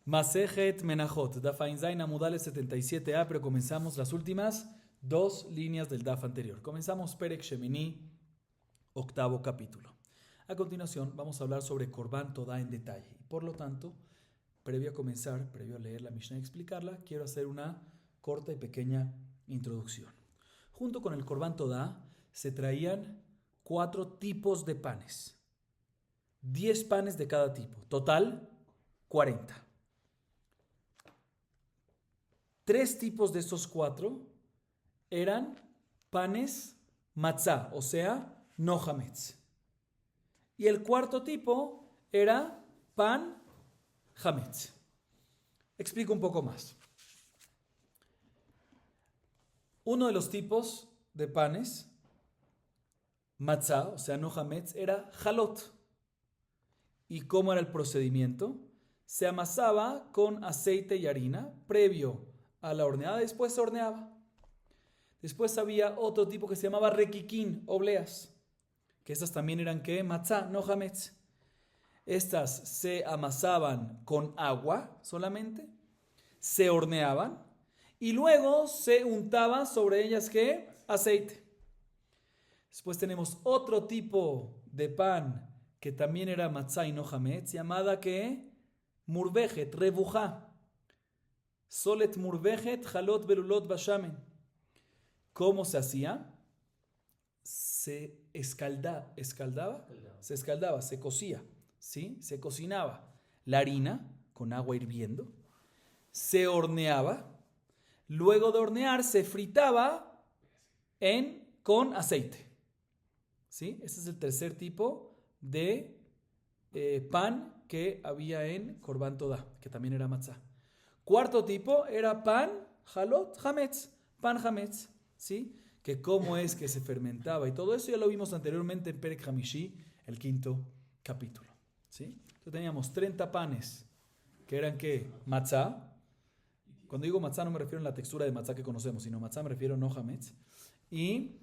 Masejet Menachot, Daf Ain Zain Amudale 77a, pero comenzamos las últimas dos líneas del Daf anterior. Comenzamos Perek Shemini, octavo capítulo. A continuación vamos a hablar sobre Korban Todá en detalle. Y por lo tanto, previo a leer la Mishnah y explicarla, quiero hacer una corta y pequeña introducción. Junto con el Korban Todá se traían 4 tipos de panes. 10 panes de cada tipo. Total, 40. 3 tipos de estos 4 eran panes matzah, o sea, no hametz. Y el cuarto tipo era pan hametz. Explico un poco más. Uno de los tipos de panes matzah, o sea, no hametz, era halot. ¿Y cómo era el procedimiento? Se amasaba con aceite y harina previo a la horneada, después se horneaba. Después había otro tipo que se llamaba requiquín, obleas, que estas también eran ¿qué? Matzah, no hametz. Estas se amasaban con agua solamente, se horneaban y luego se untaba sobre ellas ¿qué? Aceite. Después tenemos otro tipo de pan que también era matzah y no hametz, llamada ¿qué? Murvejet, rebujá. Solet murvejet, halot belulot bashamen. ¿Cómo se hacía? Se escaldaba, se cocía, ¿sí? Se cocinaba la harina con agua hirviendo, se horneaba, luego de hornear se fritaba con aceite, ¿sí? Ese es el tercer tipo de pan que había en Korban Todá, que también era matzah. Cuarto tipo era pan halot hametz, pan hametz, ¿sí? Que cómo es que se fermentaba y todo eso ya lo vimos anteriormente en Perek Hamishi, el quinto capítulo, ¿sí? Entonces teníamos 30 panes que eran ¿qué? Matzah. Cuando digo matzah no me refiero a la textura de matzah que conocemos, sino matzah me refiero a no hametz. Y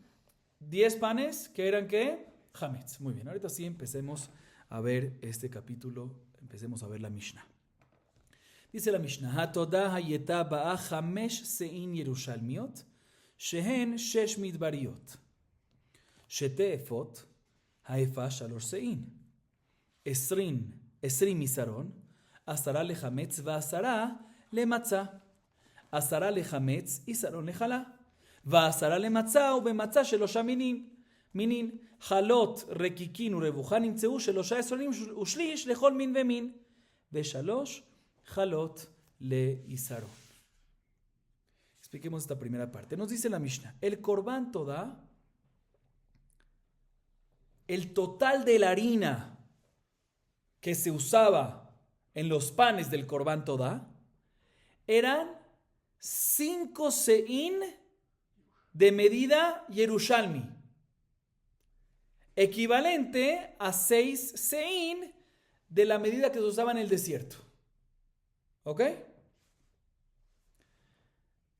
10 panes que eran ¿qué? Hametz. Muy bien, ahorita sí empecemos a ver este capítulo, empecemos a ver la Mishnah. Dice la Mishnah, Hatodah hayeta ba'a 5 se'in yerushalmiot, shehen 6 midbariot. Shete efot, haefa 3 se'in. 20 misaron, 10 lechametz ו10 למצה. 10 lechametz isaron lechalá. ו10 למצה ובמצה 3 מינין. חלות, רקיקין ורבוחה נמצאו 13 ושליש לכל מין ומין. ו3 חלות ליסרון. Expliquemos esta primera parte. Nos dice la Mishnah, el Korban Todá, el total de la harina que se usaba en los panes del Korban Todá eran 5 se'in de medida Yerushalmi, equivalente a 6 se'in de la medida que se usaba en el desierto. ¿Ok?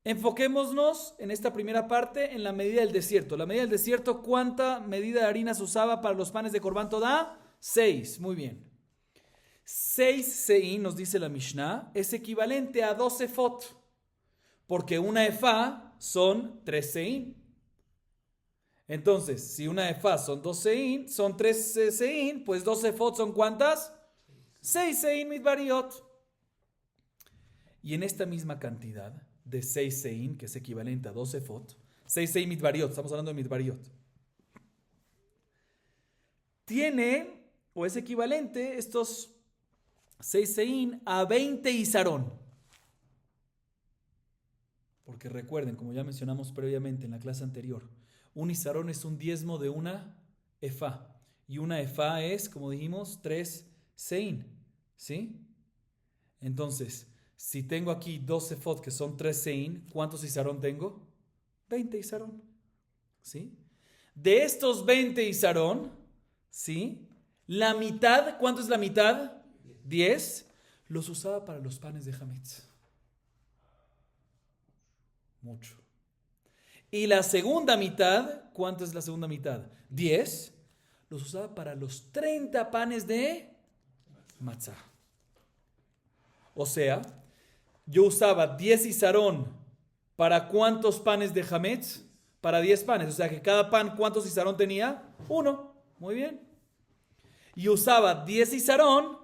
Enfoquémonos en esta primera parte en la medida del desierto. La medida del desierto, ¿cuánta medida de harina se usaba para los panes de Korban Todá? 6. Muy bien. 6 se'in, nos dice la Mishnah, es equivalente a 12 efot, porque una efá son 3 se'in. Entonces, si una efá son 2 se'in, son 3 se'in, pues 12 efot son ¿cuántas? 6 se'in midbariot. Y en esta misma cantidad de 6 se'in, que es equivalente a 12 efot, 6 se'in midbariot, estamos hablando de midbariot, tiene, o es equivalente, estos 6 se'in a 20 isarón. Porque recuerden, como ya mencionamos previamente en la clase anterior, un isarón es un diezmo de una efá. Y una efá es, como dijimos, 3 se'in. ¿Sí? Entonces, si tengo aquí 12 efot que son 3 se'in, ¿cuántos isarón tengo? 20 isarón. ¿Sí? De estos 20 isarón, ¿sí? La mitad, ¿cuánto es la mitad? 10, los usaba para los panes de hametz. Mucho. Y la segunda mitad, ¿cuánto es la segunda mitad? 10, los usaba para los 30 panes de matzah. O sea, yo usaba 10 isarón para ¿cuántos panes de hametz? Para 10 panes. O sea que cada pan, ¿cuántos isarón tenía? 1. Muy bien. Y usaba 10 isarón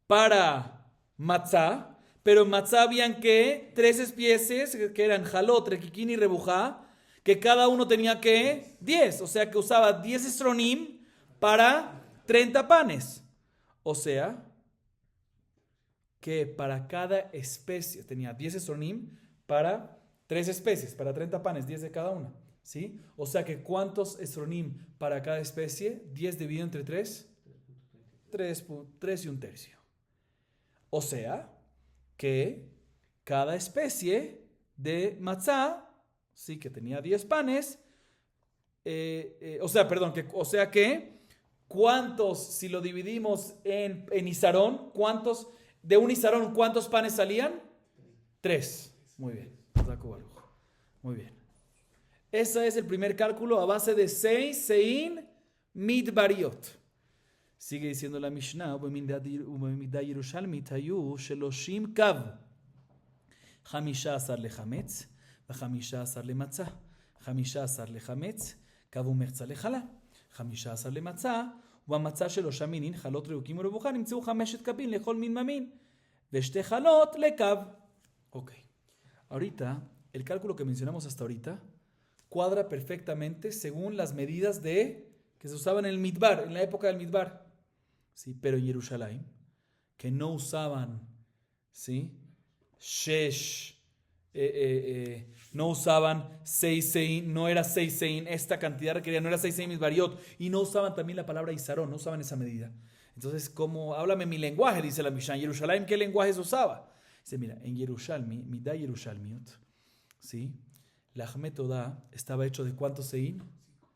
para matzá, pero en matzá habían que 3 especies, que eran jalot, requiquín y rebujá, que cada uno tenía que 10. O sea que usaba 10 esronim para 30 panes. O sea que para cada especie tenía 10 esronim para 3 especies, para 30 panes, 10 de cada una. ¿Sí? O sea que ¿cuántos esronim para cada especie? 10 dividido entre 3. 3 y un tercio. O sea que cada especie de matzá, sí, que tenía 10 panes, o sea que ¿cuántos, si lo dividimos en isarón, cuántos, de un isarón, cuántos panes salían? 3. Muy bien. Muy bien. Ese es el primer cálculo a base de 6 sein midbariot. sigue diciendo la Mishnah, ובמידה ירושלמית היו 30 קו, 15 לחמץ ו15 למצה, 15 לחמץ, קו ומחצה לחלה, 15 למצה, ובמצה שלושה מינין, חלות רעוקים ורבוכה, נמצאו 5 קבין לכל מין ממין, ושתי חלות לקו. Ok. Ahorita, el cálculo que mencionamos hasta ahorita cuadra perfectamente según las medidas que se usaban en el Midbar, en la época del Midbar. ¿Sí? Pero en Jerusalén, que no usaban, ¿sí? No usaban 6 sein, no era 6 sein, esta cantidad requerida, no era 6 sein Midbariot, y no usaban también la palabra Isarón, no usaban esa medida. Entonces, ¿cómo? Háblame mi lenguaje, dice la Mishnah. En Jerusalén, ¿qué lenguaje se usaba? Dice, mira, en Yerushalmi, Midá Yerushalmiot, ¿sí? La Ahmetodá estaba hecho de ¿cuántos sein?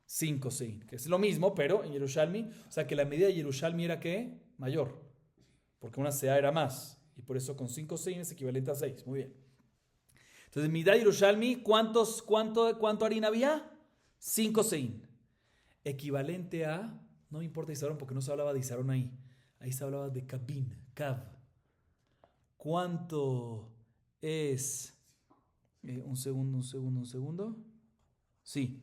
5 sein, que es lo mismo, pero en Yerushalmi, o sea que la medida de Yerushalmi era ¿qué? Mayor, porque una sea era más, y por eso con 5 sein es equivalente a 6, muy bien. Entonces, Midá Yerushalmi, ¿cuánto harina había? 5 sein, equivalente a, no importa Isarón, porque no se hablaba de Isarón ahí se hablaba de Kabin, Kav. ¿Cuánto es? Un segundo. Sí.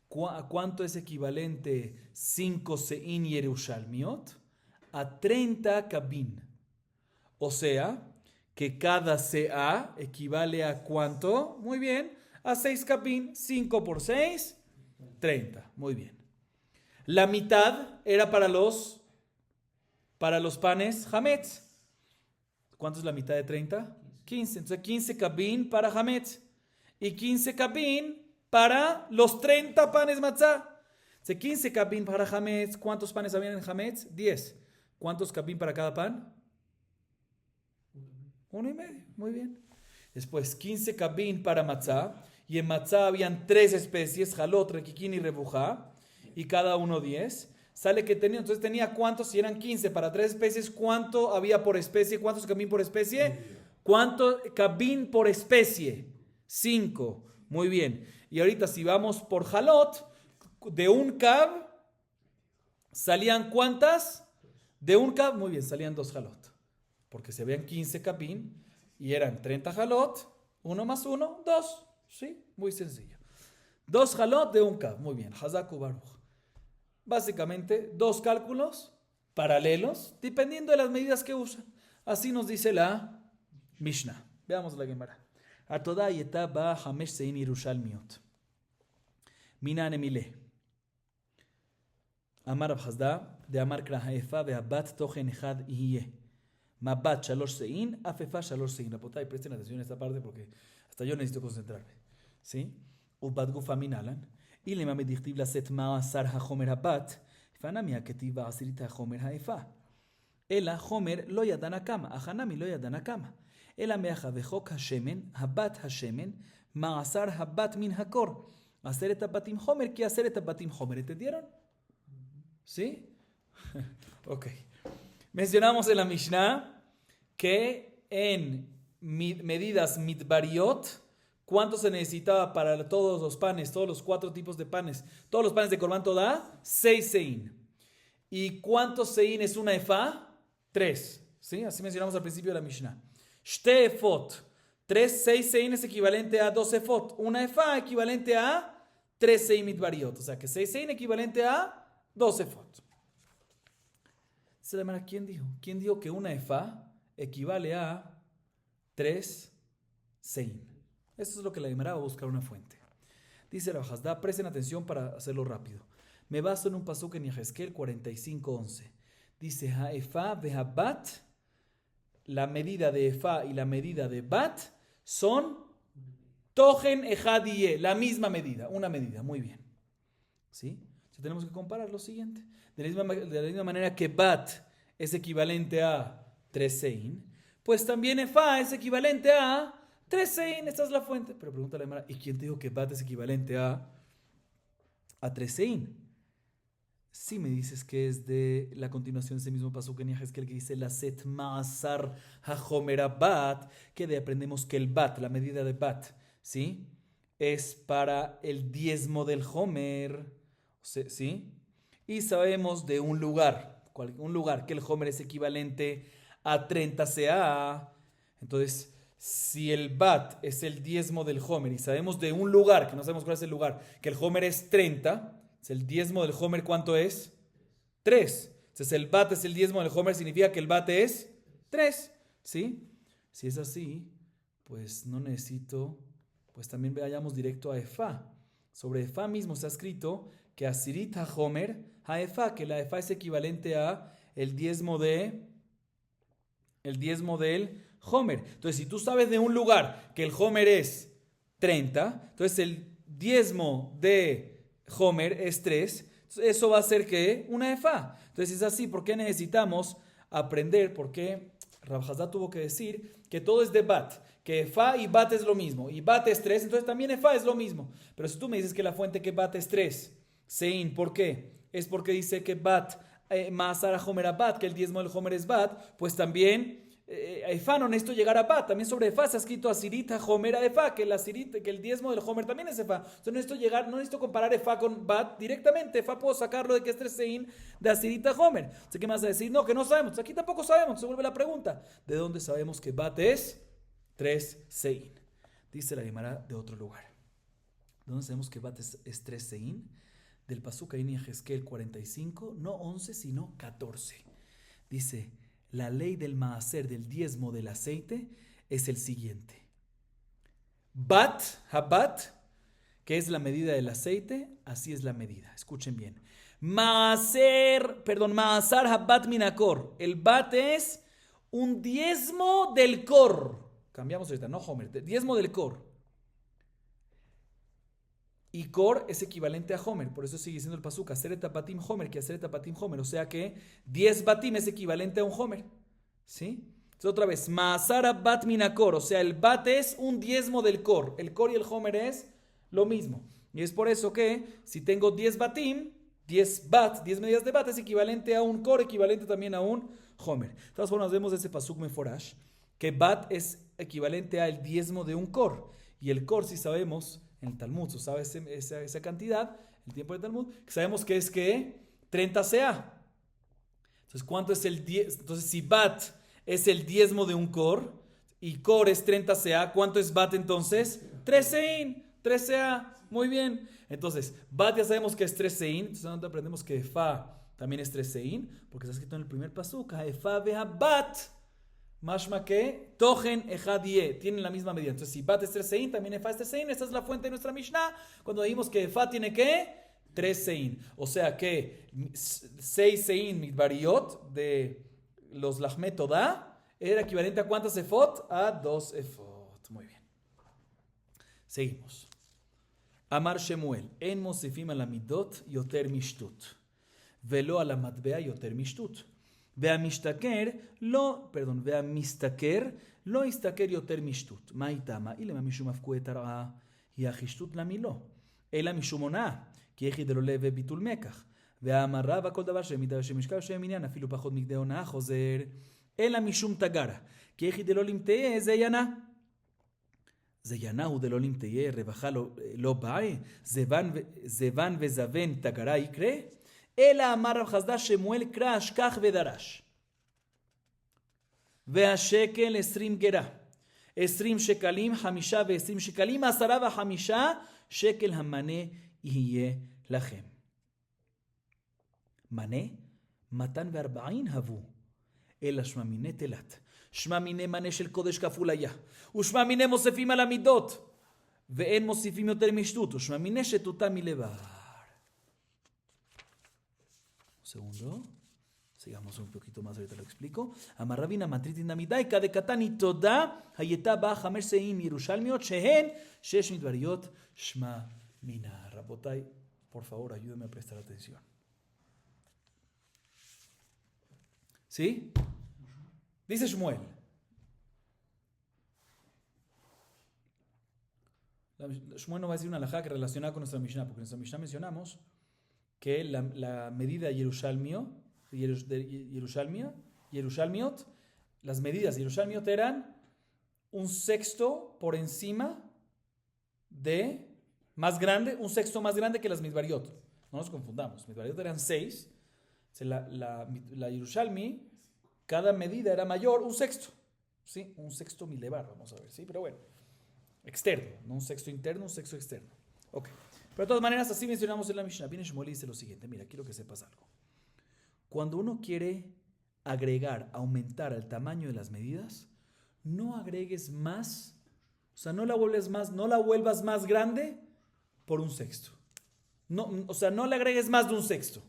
¿Cuánto es equivalente 5 sein Yerushalmiot? A 30 kabin. O sea, que cada CA equivale a ¿cuánto? Muy bien. A 6 kabin. 5 por 6, 30. Muy bien. La mitad era para los panes hametz. ¿Cuánto es la mitad de 30? 15. Entonces 15 kabin para hametz. Y 15 kabin para los 30 panes matzá. Entonces 15 kabin para hametz. ¿Cuántos panes habían en hametz? 10. ¿Cuántos kabin para cada pan? 1,5. Muy bien. Después 15 kabin para matzá. Y en matzá habían 3 especies, jalot, requiquín y rebujá. Y cada uno 10. Sale que tenía, entonces tenía ¿cuántos? Si eran 15 para 3 especies, ¿cuánto había por especie? ¿Cuántos kabin por especie? ¿Cuánto kabin por especie? 5. Muy bien. Y ahorita si vamos por jalot, de un kab, ¿salían cuántas? De un kab, muy bien, salían 2 jalot. Porque se habían 15 kabin y eran 30 jalot, 1 más 1, 2. ¿Sí? Muy sencillo. 2 jalot de un kab. Muy bien. Hazaku Baruch. Básicamente, 2 cálculos paralelos, dependiendo de las medidas que usan. Así nos dice la Mishnah. Veamos la Gemara. Atodá yetá ba hamesh sein Yerushalmiot. Mina nemile. Amar Abhazda, de Amar Krahaefa, de Abat Tochen Echad Iye. Mabat Shalosh Sein, Afefa Shalosh Sein. Rapotay, presten atención a esta parte porque hasta yo necesito concentrarme. ¿Sí? Ubat Gufa Minalan. אילמה מדכתיב לשאת מעשר החומר הבת, פנמי הכתיב בעשירית החומר האיפה. אלא חומר לא ידענה כמה, החנמי לא ידענה כמה. אלא מאחר וחוק השמן, הבת השמן, מעשר הבת מן הקור. 10 הבתים חומר, כי 10 הבתים חומר. ¿Entendieron? ¿Sí? Ok. Mencionamos en la Mishnah que en medidas midbariot, ¿cuánto se necesitaba para todos los panes, todos los 4 tipos de panes? Todos los panes de Corban Todá, 6 sein. ¿Y cuántos sein es una efá? 3. ¿Sí? Así mencionamos al principio de la Mishnah. Shte efot. 6 sein es equivalente a 2 efot. Una efa equivalente a 3 sein mitbariot. O sea que 6 sein equivalente a 2 efot. ¿Quién dijo? ¿Quién dijo que una efa equivale a 3 sein? Esto es lo que la Gemara va a buscar una fuente. Dice la Hafazda, presten atención para hacerlo rápido. Me baso en un pasuk en Yehezkel 45:11. Dice, Ha'efa ve'habat, la medida de efa y la medida de bat son togen ejadie, la misma medida, una medida, muy bien. ¿Sí? Entonces tenemos que comparar lo siguiente. De la misma manera que bat es equivalente a 3 sein, pues también efa es equivalente a 3 sein. Esta es la fuente. Pero pregunta la Gemara, ¿y quién te dijo que bat es equivalente a 3 sein? Si me dices que es de la continuación de ese mismo pasuk en Yehezkel que dice la set ma'asar hajomer bat, que de aprendemos que el bat, la medida de bat, ¿sí? Es para el diezmo del homer, ¿sí? Y sabemos de un lugar que el homer es equivalente a 30 CA. Entonces, si el bat es el diezmo del homer y sabemos de un lugar, que no sabemos cuál es el lugar, que el homer es 30, el diezmo del homer, ¿cuánto es? 3. Entonces el bat es el diezmo del homer, significa que el bat es 3. ¿Sí? Si es así, pues no necesito, pues también vayamos directo a Efa. Sobre Efa mismo está escrito que Asirit HaHomer HaEfa, que la Efa es equivalente a el diezmo del homer. Entonces, si tú sabes de un lugar que el homer es 30, entonces el diezmo de homer es 3, eso va a ser que una efa. Entonces es así, ¿por qué necesitamos aprender? Porque Rav Hafazda tuvo que decir que todo es de bat, que efa y bat es lo mismo, y bat es 3, entonces también efa es lo mismo. Pero si tú me dices que la fuente que bat es 3, sein, ¿por qué? Es porque dice que bat, ma'asar homer bat, que el diezmo del homer es bat, pues también Efa no necesito llegar a bat. También sobre Efa se ha escrito Asirit HaHomer Efa, que el diezmo del homer también es Efa. Entonces no necesito comparar Efa con bat directamente. Efa puedo sacarlo de que es 3 sein de Asirit HaHomer. Entonces, ¿qué me vas a decir? No, que no sabemos. Entonces, aquí tampoco sabemos. Se vuelve la pregunta. ¿De dónde sabemos que bat es 3 sein? Dice la Gemara de otro lugar. ¿De dónde sabemos que bat es 3 sein? Del pasuk en Yehezkel 45, no 11, sino 14. Dice, la ley del maaser, del diezmo del aceite, es el siguiente. Bat, habat, que es la medida del aceite, así es la medida. Escuchen bien. Maasar habat minakor. El bat es un diezmo del cor. Cambiamos ahorita, no homer, diezmo del cor. Y cor es equivalente a homer, por eso sigue siendo el pasuk, aseret batim homer, que aseret batim homer, o sea que 10 batim es equivalente a un homer, ¿sí? Entonces otra vez, maasar bat minakor, o sea el bat es un diezmo del cor, el cor y el homer es lo mismo, y es por eso que si tengo 10 batim, 10 medidas de bat es equivalente a un cor, equivalente también a un homer. De todas formas vemos ese pasuk meforash, que bat es equivalente al diezmo de un cor, y el cor si sabemos en el Talmud, ¿se sabe esa cantidad? El tiempo del Talmud, que sabemos que es que 30 CA. Entonces, ¿cuánto es el 10? Entonces, si bat es el diezmo de un cor y cor es 30 CA, ¿cuánto es bat entonces? 3 sein, 3 CA. Muy bien. Entonces, bat ya sabemos que es 3 sein. Entonces, ¿dónde aprendemos que fa también es 3 sein? Porque está escrito en el primer pasuk, fa veha bat. Mashma que togen ejadie, tienen la misma medida. Entonces, si bat es 3 sein, también efa es 3 sein. Esta es la fuente de nuestra Mishnah. Cuando dijimos que efa tiene que 3 sein. O sea que 6 sein mitbariot de los lachmet toda era equivalente a ¿cuántas efot? A 2 efot. Muy bien. Seguimos. Amar Shemuel, en mosifim al amidot yoter mishtut, velo al amatbea yoter mishtut. והמשתכר לא ישתכר יותר משטות. מה איתמה? אילמה משום הפקו את הרעה, היא החשטות למילו. אלא משום הונאה, כי יחי דלולה וביטול מקח. והאמרה וכל דבר שמידה שמשקל שם עניין, אפילו פחות מכדי הונאה חוזר. אלא משום תגרה, כי יחי דלא למתיה זה ינא. זה ינא הוא דלא למתיה, רווחה לא באה, זבן וזבן תגרה יקרה. אלא אמר רב חסדא שמואל קרא אשכח ודרש. והשקל 20 גרה. 20 שקלים, 5 ו20 שקלים, 10 ו5 שקל המנה יהיה לכם. מנה, 240 הבו, אלא שממיני תלת. שממיני מנה של קודש כפול היה, ושממיני מוסיפים על המידות, ואין מוסיפים יותר משטות, ושממיני שטותה מלבר. Segundo. Sigamos un poquito más, ahorita lo explico. Amar Rabina Matritin Amidai, de Katani Toda, Hayeta Ba, Hamer Seim, Yerushalmiot, Shehen, Shesh Midvariot, Shma Mina. Rabotai, por favor, ayúdame a prestar atención. ¿Sí? Dice Shmuel. Shmuel no va a decir una halajá que relacionada con nuestra Mishnah, porque en nuestra Mishnah mencionamos que la medida Yerushalmiot, las medidas Yerushalmiot eran un sexto por encima de más grande, un sexto más grande que las Midvariot. No nos confundamos, Midvariot eran 6, la Yerushalmi, cada medida era mayor, un sexto, ¿sí? Un sexto milevar, vamos a ver, ¿sí? Pero bueno, externo, no un sexto interno, un sexto externo. Ok, pero de todas maneras así mencionamos en la Mishnah. Viene Shmuel y dice lo siguiente, mira, quiero que sepas algo. Cuando uno quiere agregar, aumentar el tamaño de las medidas, no agregues más, o sea, no la vuelvas más grande por un sexto. No, o sea, no le agregues más de un sexto.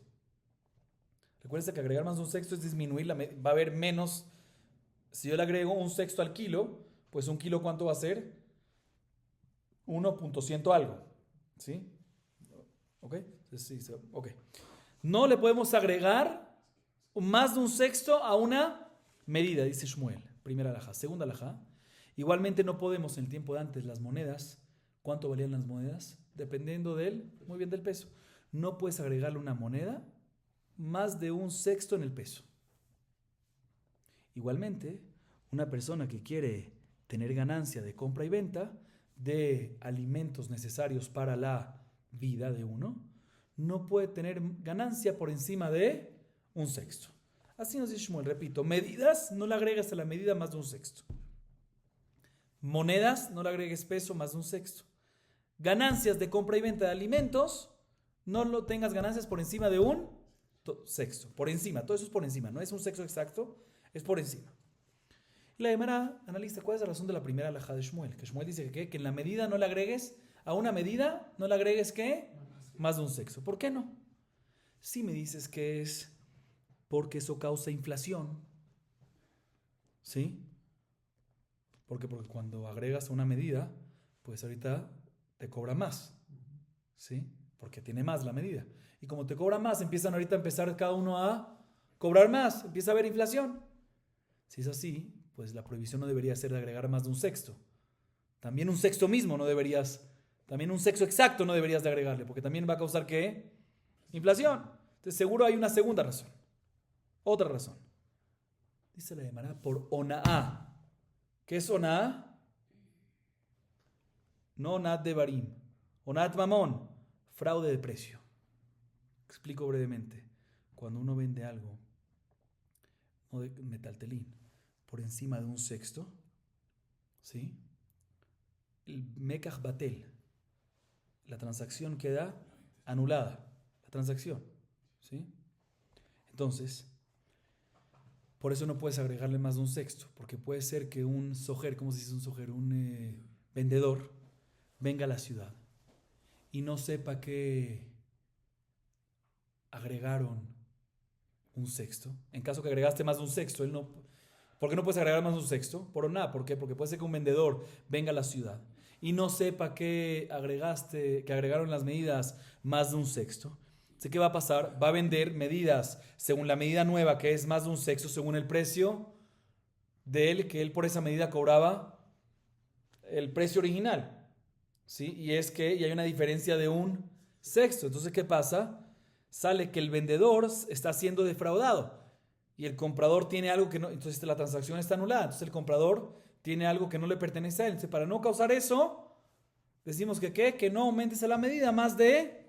Recuerden que agregar más de un sexto es disminuir, va a haber menos. Si yo le agrego un sexto al kilo, pues un kilo, ¿cuánto va a ser? 1.100 algo. ¿Sí? ¿Ok? Sí, ok. No le podemos agregar más de un sexto a una medida, dice Shmuel. Primera halajá. Segunda halajá. Igualmente no podemos en el tiempo de antes las monedas. ¿Cuánto valían las monedas? Dependiendo muy bien del peso. No puedes agregarle una moneda más de un sexto en el peso. Igualmente, una persona que quiere tener ganancia de compra y venta de alimentos necesarios para la vida de uno, no puede tener ganancia por encima de un sexto. Así nos dice Shmuel, repito, medidas, no le agregues a la medida más de un sexto. Monedas, no le agregues peso más de un sexto. Ganancias de compra y venta de alimentos, no lo tengas ganancias por encima de un sexto. Por encima, todo eso es por encima, no es un sexto exacto, es por encima. Y la Gemara analiza cuál es la razón de la primera halajá de Shmuel. Que Shmuel dice que en la medida no le agregues, a una medida no le agregues ¿qué? Más de un sexto. ¿Por qué no? Si me dices que es porque eso causa inflación, ¿sí? Porque cuando agregas una medida, pues ahorita te cobra más, ¿sí? Porque tiene más la medida. Y como te cobra más, empiezan ahorita a empezar cada uno a cobrar más, empieza a haber inflación. Si es así, pues la prohibición no debería ser de agregar más de un sexto. También un sexto mismo no deberías, también un sexto exacto no deberías de agregarle, porque también va a causar ¿qué? Inflación. Entonces seguro hay una segunda razón. Otra razón. Dice la Gemara por ona'a. ¿Qué es ona'a? No onat de barim. Onat mamón. Fraude de precio. Explico brevemente. Cuando uno vende algo, no de metaltelín, por encima de un sexto, ¿sí? El mekach batel, la transacción queda anulada, la transacción, ¿sí? Entonces, por eso no puedes agregarle más de un sexto, porque puede ser que un sojer, ¿cómo se dice un sojer? Un vendedor venga a la ciudad y no sepa que agregaron un sexto. En caso que agregaste más de un sexto, él no. ¿Por qué no puedes agregar más de un sexto? Por nada. ¿Por qué? Porque puede ser que un vendedor venga a la ciudad y no sepa que agregaron las medidas más de un sexto. ¿Qué va a pasar? Va a vender medidas según la medida nueva, que es más de un sexto, según el precio de él, que él por esa medida cobraba el precio original, ¿sí? Y hay una diferencia de un sexto. Entonces, ¿qué pasa? Sale que el vendedor está siendo defraudado y el comprador tiene algo que no, entonces la transacción está anulada, entonces el comprador tiene algo que no le pertenece a él. Entonces, para no causar eso, decimos que no aumentes a la medida más de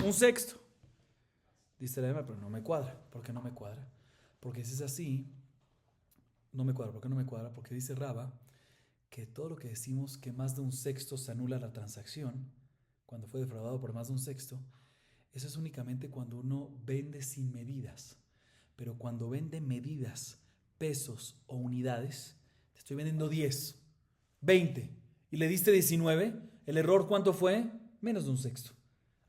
un sexto. Dice la Gemara, pero no me cuadra. ¿Por qué no me cuadra? Porque si es así, no me cuadra. ¿Por qué no me cuadra? Porque dice Raba que todo lo que decimos que más de un sexto se anula la transacción, cuando fue defraudado por más de un sexto, eso es únicamente cuando uno vende sin medidas. Pero cuando vende medidas, pesos o unidades, te estoy vendiendo 10, 20 y le diste 19, ¿el error cuánto fue? Menos de un sexto.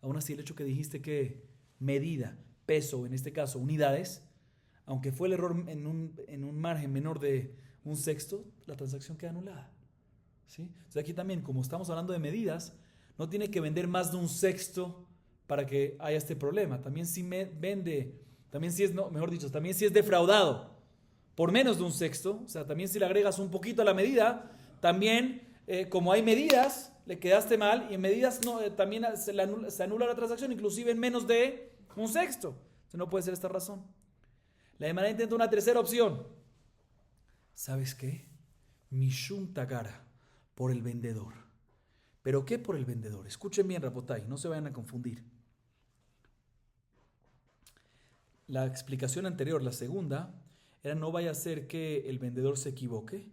Aún así, el hecho que dijiste que medida, peso, en este caso unidades, aunque fue el error en un margen menor de un sexto, la transacción queda anulada. ¿Sí? Entonces aquí también, como estamos hablando de medidas, no tiene que vender más de un sexto para que haya este problema. También si vende, también si es, no, mejor dicho, también si es defraudado por menos de un sexto, o sea, también si le agregas un poquito a la medida, también como hay medidas, le quedaste mal y en medidas no, también se anula la transacción, inclusive en menos de un sexto. Entonces no puede ser esta razón. La Gemara intenta una tercera opción. ¿Sabes qué? Mishum Tagara, por el vendedor. ¿Pero qué por el vendedor? Escuchen bien, Rapotay, no se vayan a confundir. La explicación anterior, la segunda, era no vaya a ser que el vendedor se equivoque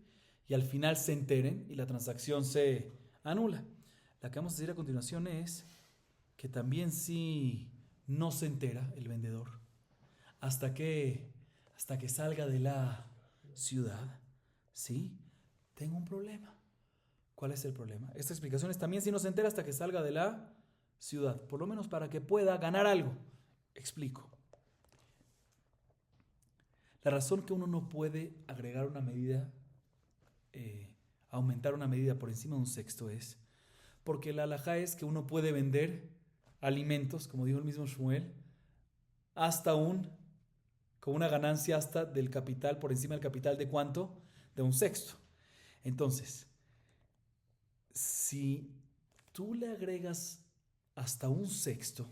y al final se enteren y la transacción se anula. La que vamos a decir a continuación es que también si no se entera el vendedor hasta que salga de la ciudad, ¿sí? Tengo un problema. ¿Cuál es el problema? Esta explicación es también si no se entera hasta que salga de la ciudad, por lo menos para que pueda ganar algo. Explico. La razón que uno no puede agregar una medida, aumentar una medida por encima de un sexto es porque la halajá es que uno puede vender alimentos, como dijo el mismo Shmuel, con una ganancia hasta del capital, por encima del capital de ¿cuánto? De un sexto. Entonces, si tú le agregas hasta un sexto,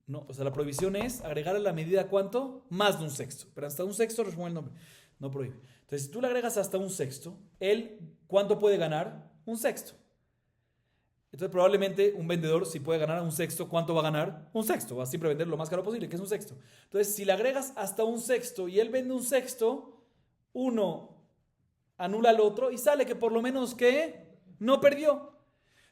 no, o sea, la prohibición es agregar a la medida ¿cuánto? Más de un sexto. Pero hasta un sexto Shmuel no prohíbe. Entonces, si tú le agregas hasta un sexto, él ¿cuánto puede ganar? Un sexto. Entonces, probablemente un vendedor, si puede ganar un sexto, ¿cuánto va a ganar? Un sexto. Va a siempre vender lo más caro posible, que es un sexto. Entonces, si le agregas hasta un sexto y él vende un sexto, uno anula al otro y sale que por lo menos que no perdió.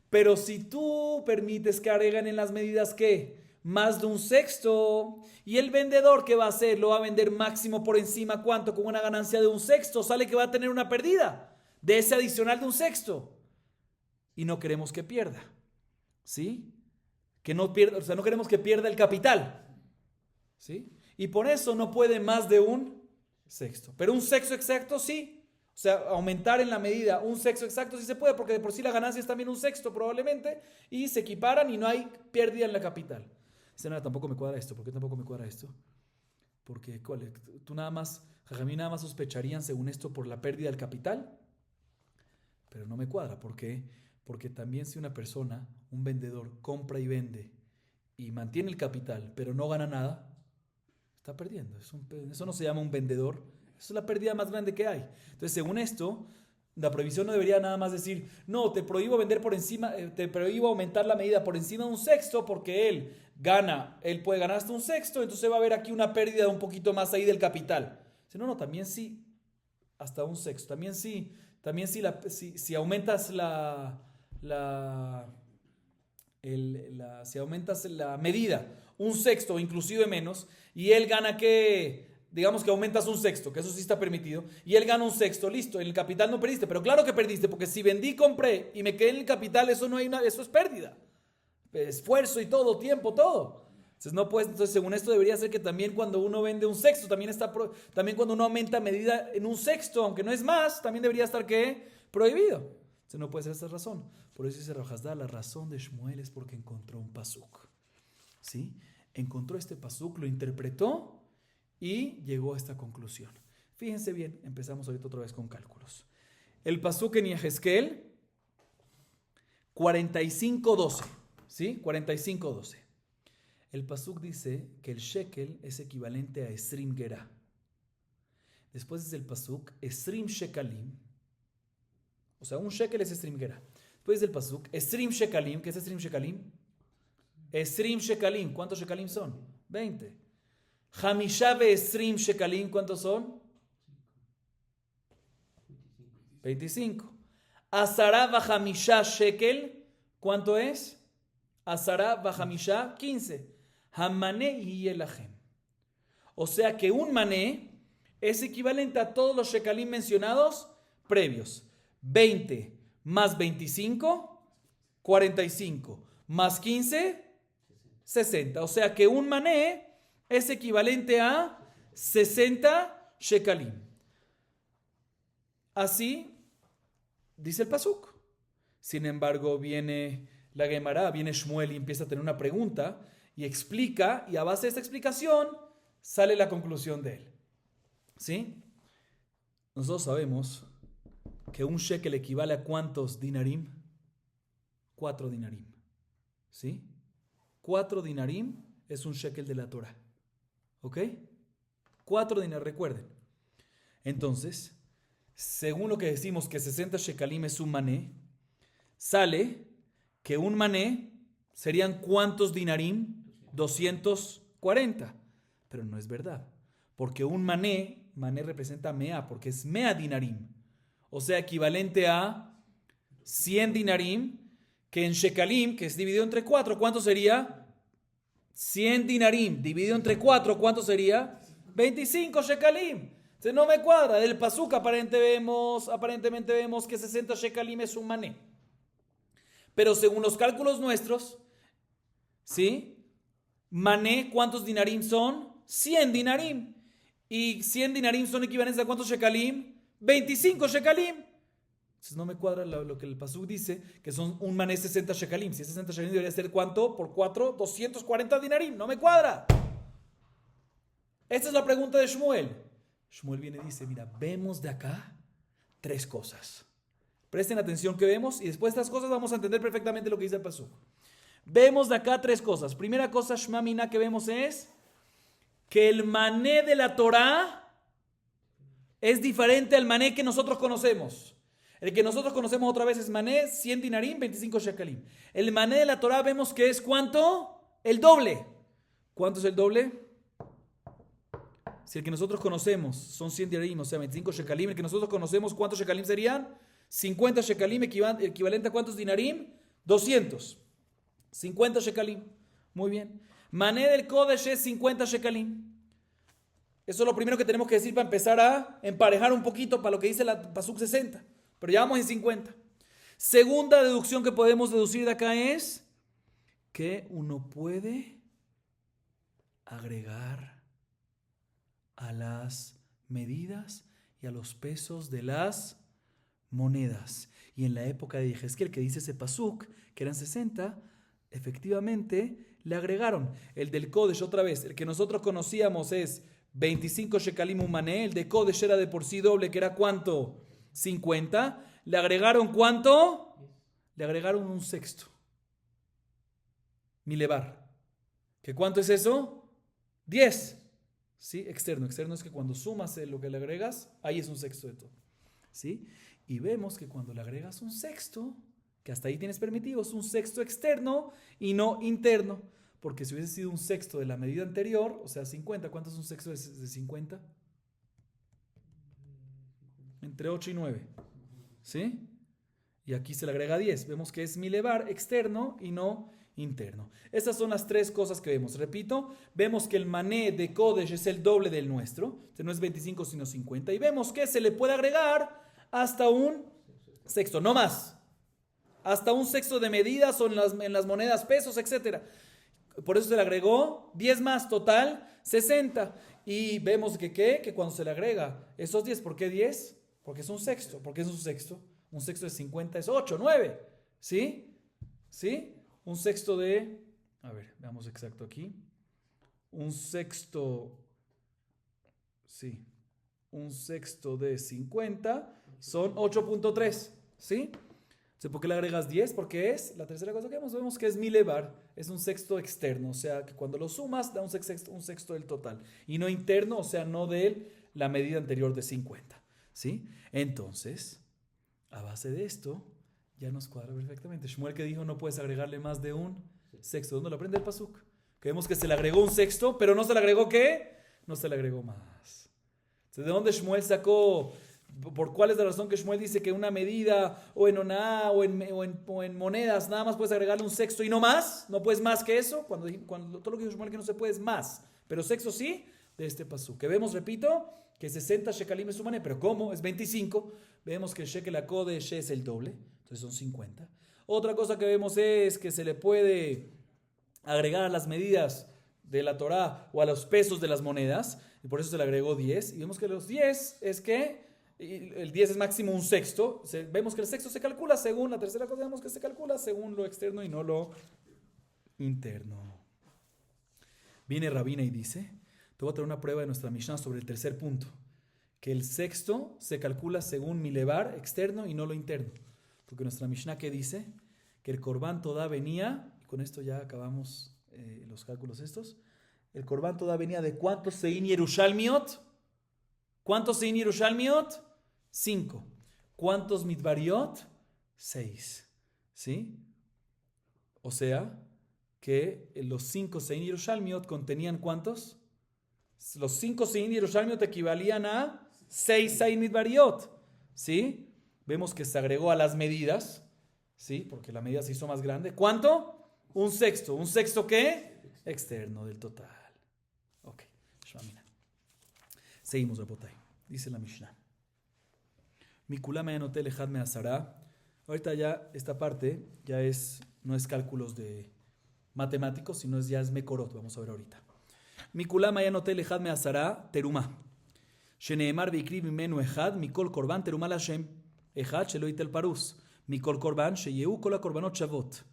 Pero si tú permites que agreguen en las medidas que más de un sexto y el vendedor, ¿qué va a hacer? Lo va a vender máximo por encima, ¿cuánto? Con una ganancia de un sexto, sale que va a tener una pérdida de ese adicional de un sexto. Y no queremos que pierda, ¿sí? Que no pierda, o sea, no queremos que pierda el capital, ¿sí? Y por eso no puede más de un sexto. Pero un sexto exacto sí. O sea, aumentar en la medida un sexto exacto sí se puede, porque de por sí la ganancia es también un sexto probablemente, y se equiparan y no hay pérdida en la capital. Dice, no, tampoco me cuadra esto. ¿Por qué tampoco me cuadra esto? Porque tú nada más, Jajamí nada más sospecharían según esto por la pérdida del capital, pero no me cuadra. ¿Por qué? Porque también si una persona, un vendedor, compra y vende y mantiene el capital, pero no gana nada, está perdiendo. Eso no se llama un vendedor. Eso es la pérdida más grande que hay. Entonces, según esto, la prohibición no debería nada más decir, no, te prohíbo vender por encima, te prohíbo aumentar la medida por encima de un sexto porque él puede ganar hasta un sexto, entonces va a haber aquí una pérdida de un poquito más ahí del capital. No, también sí, hasta un sexto. También sí, si aumentas si aumentas la medida un sexto o inclusive menos y él gana digamos que aumentas un sexto, que eso sí está permitido, y él gana un sexto, listo, en el capital no perdiste, pero claro que perdiste, porque si vendí, compré y me quedé en el capital, eso es pérdida, esfuerzo y todo, tiempo, todo. Entonces no puedes, entonces según esto debería ser que también cuando uno vende un sexto, también cuando uno aumenta medida en un sexto, aunque no es más, también debería estar prohibido. Entonces no puede ser esta razón. Por eso dice Rajasda, la razón de Shmuel es porque encontró un pasuk. ¿Sí? Encontró este pasuk, lo interpretó y llegó a esta conclusión. Fíjense bien, empezamos ahorita otra vez con cálculos. El pasuk en Yehezkel 45:12, ¿sí? 45:12. El pasuk dice que el shekel es equivalente a esrim gerá. Después dice el pasuk esrim shekalim, o sea, un shekel es esrim gerá. Después dice el pasuk esrim shekalim, ¿qué es esrim shekalim? Esrim shekalim, ¿cuántos shekalim son? 20. Hamisha ve esrim shekalim, ¿cuántos son? 25. Asara bajamisha shekel, ¿cuánto es? Asara bajamisha, 15. Hamané y elahem. O sea que un mané es equivalente a todos los shekalim mencionados previos. 20 más 25, 45. Más 15, 60. O sea que un mané es equivalente a 60 shekalim. Así dice el pasuk. Sin embargo, viene la Gemara, viene Shmuel y empieza a tener una pregunta y explica, y a base de esta explicación sale la conclusión de él. ¿Sí? Nosotros sabemos que un shekel equivale a ¿cuántos dinarim? 4 dinarim. ¿Sí? 4 dinarim es un shekel de la Torah. ¿Ok? 4 dinarim, recuerden. Entonces, según lo que decimos que 60 shekalim es un mané, sale que un mané serían ¿cuántos dinarim? 240. Pero no es verdad. Porque un mané representa mea, porque es mea dinarim. O sea, equivalente a 100 dinarim, que en shekalim, que es dividido entre 4, ¿cuánto sería? 100 dinarim dividido entre 4, ¿cuánto sería? 25 shekalim. Entonces no me cuadra. Del pasuk aparentemente vemos que 60 shekalim es un mané. Pero según los cálculos nuestros, ¿sí? Mané, ¿cuántos dinarim son? 100 dinarim. Y 100 dinarim son equivalentes a ¿cuántos shekalim? 25 shekalim. Entonces no me cuadra lo que el pasuk dice, que son un mané 60 shekalim. Si es 60 shekalim debería ser ¿cuánto? Por 4, 240 dinarim. No me cuadra. Esta es la pregunta de Shmuel. Shmuel viene y dice, mira, vemos de acá 3 cosas. Presten atención que vemos y después de estas cosas vamos a entender perfectamente lo que dice el pasuk. Vemos de acá 3 cosas. Primera cosa, Shma Mina, que vemos es que el mané de la Torah es diferente al mané que nosotros conocemos. El que nosotros conocemos otra vez es mané, 100 dinarim, 25 shekalim. El mané de la Torah vemos que es ¿cuánto? El doble. ¿Cuánto es el doble? Si el que nosotros conocemos son 100 dinarim, o sea, 25 shekalim, el que nosotros conocemos, ¿cuántos shekalim serían? 50 shekalim, equivalente a ¿cuántos dinarim? 200. 50 shekalim. Muy bien. Mané del Kodesh es 50 shekalim. Eso es lo primero que tenemos que decir para empezar a emparejar un poquito para lo que dice la pasuk 60. Pero ya vamos en 50. Segunda deducción que podemos deducir de acá es que uno puede agregar a las medidas y a los pesos de las monedas. Y en la época de Yehezquiel, que dice ese pasuk, que eran 60, efectivamente le agregaron. El del Kodesh, otra vez, el que nosotros conocíamos es 25 shekalim un mané, el de Kodesh era de por sí doble, que era ¿cuánto? 50. ¿Le agregaron cuánto? Le agregaron un sexto. Milevar. ¿Que cuánto es eso? 10. ¿Sí? Externo. Externo es que cuando sumas lo que le agregas, ahí es un sexto de todo. ¿Sí? Y vemos que cuando le agregas un sexto, que hasta ahí tienes permitido, es un sexto externo y no interno. Porque si hubiese sido un sexto de la medida anterior, o sea, 50, ¿cuánto es un sexto de 50? Entre 8 y 9. ¿Sí? Y aquí se le agrega 10. Vemos que es milevar externo y no interno. Estas son las 3 cosas que vemos. Repito, vemos que el mané de Kodesh es el doble del nuestro. Entonces no es 25 sino 50. Y vemos que se le puede agregar hasta un sexto, no más. Hasta un sexto de medidas o en las monedas pesos, etc. Por eso se le agregó 10 más, total 60. Y vemos que cuando se le agrega esos 10, ¿por qué 10? Porque es un sexto. ¿Por qué es un sexto? Un sexto de 50 es 8, 9. ¿Sí? ¿Sí? Un sexto de... A ver, veamos exacto aquí. Un sexto... Sí. Un sexto de 50 son 8.3. ¿Sí? Entonces, ¿por qué le agregas 10? Porque es, la tercera cosa que vemos que es milevar, es un sexto externo, o sea, que cuando lo sumas da un sexto del total, y no interno, o sea, no de la medida anterior de 50, ¿sí? Entonces, a base de esto, ya nos cuadra perfectamente. Shmuel que dijo, no puedes agregarle más de un sexto. ¿Dónde lo aprende el pasuk? Que vemos que se le agregó un sexto, pero no se le agregó ¿qué? No se le agregó más. Entonces, ¿de dónde Shmuel sacó ¿Por cuál es la razón que Shmuel dice que una medida o en oná o en monedas nada más puedes agregarle un sexto y no más? ¿No puedes más que eso? Cuando todo lo que dijo Shmuel que no se puede es más. Pero sexto sí, de este pasú. Que vemos, repito, que 60 shekalim es su mané. ¿Pero cómo? Es 25. Vemos que el shekel HaKodesh es el doble. Entonces son 50. Otra cosa que vemos es que se le puede agregar a las medidas de la Torá o a los pesos de las monedas. Y por eso se le agregó 10. Y vemos que los 10 es que el 10 es máximo un sexto. Vemos que el sexto se calcula según, la tercera cosa vemos que se calcula según lo externo y no lo interno. Viene Rabina y dice, te voy a traer una prueba de nuestra Mishnah sobre el tercer punto, que el sexto se calcula según mi levar externo y no lo interno. Porque nuestra Mishnah que dice que el Korban Todá venía, y con esto ya acabamos los cálculos estos, el Korban Todá venía de ¿cuántos Sein Yerushalmiot? ¿Cuántos Sein Yerushalmiot? 5. ¿Cuántos Midbariot? 6. ¿Sí? O sea, que los 5 Sein Yerushalmiot contenían ¿cuántos? Los 5 Sein Yerushalmiot equivalían a 6 Sein Midbariot. ¿Sí? Vemos que se agregó a las medidas, ¿sí? Porque la medida se hizo más grande. ¿Cuánto? Un sexto. ¿Un sexto qué? Externo del total. Ok. Seguimos, Rabotay. Dice la Mishnah. Mikulama yanotel ejad me'asara. Ahorita ya esta parte ya no es cálculos de matemáticos, sino ya es mekorot. Vamos a ver ahorita. Mikulama yanotel ejad me'asara teruma. Sheneemar veikriv mimenu ejad mikol korban teruma lashem. Ejad shelo yitel parus. Mikol korban sheyeu kol hakorbanot shavot.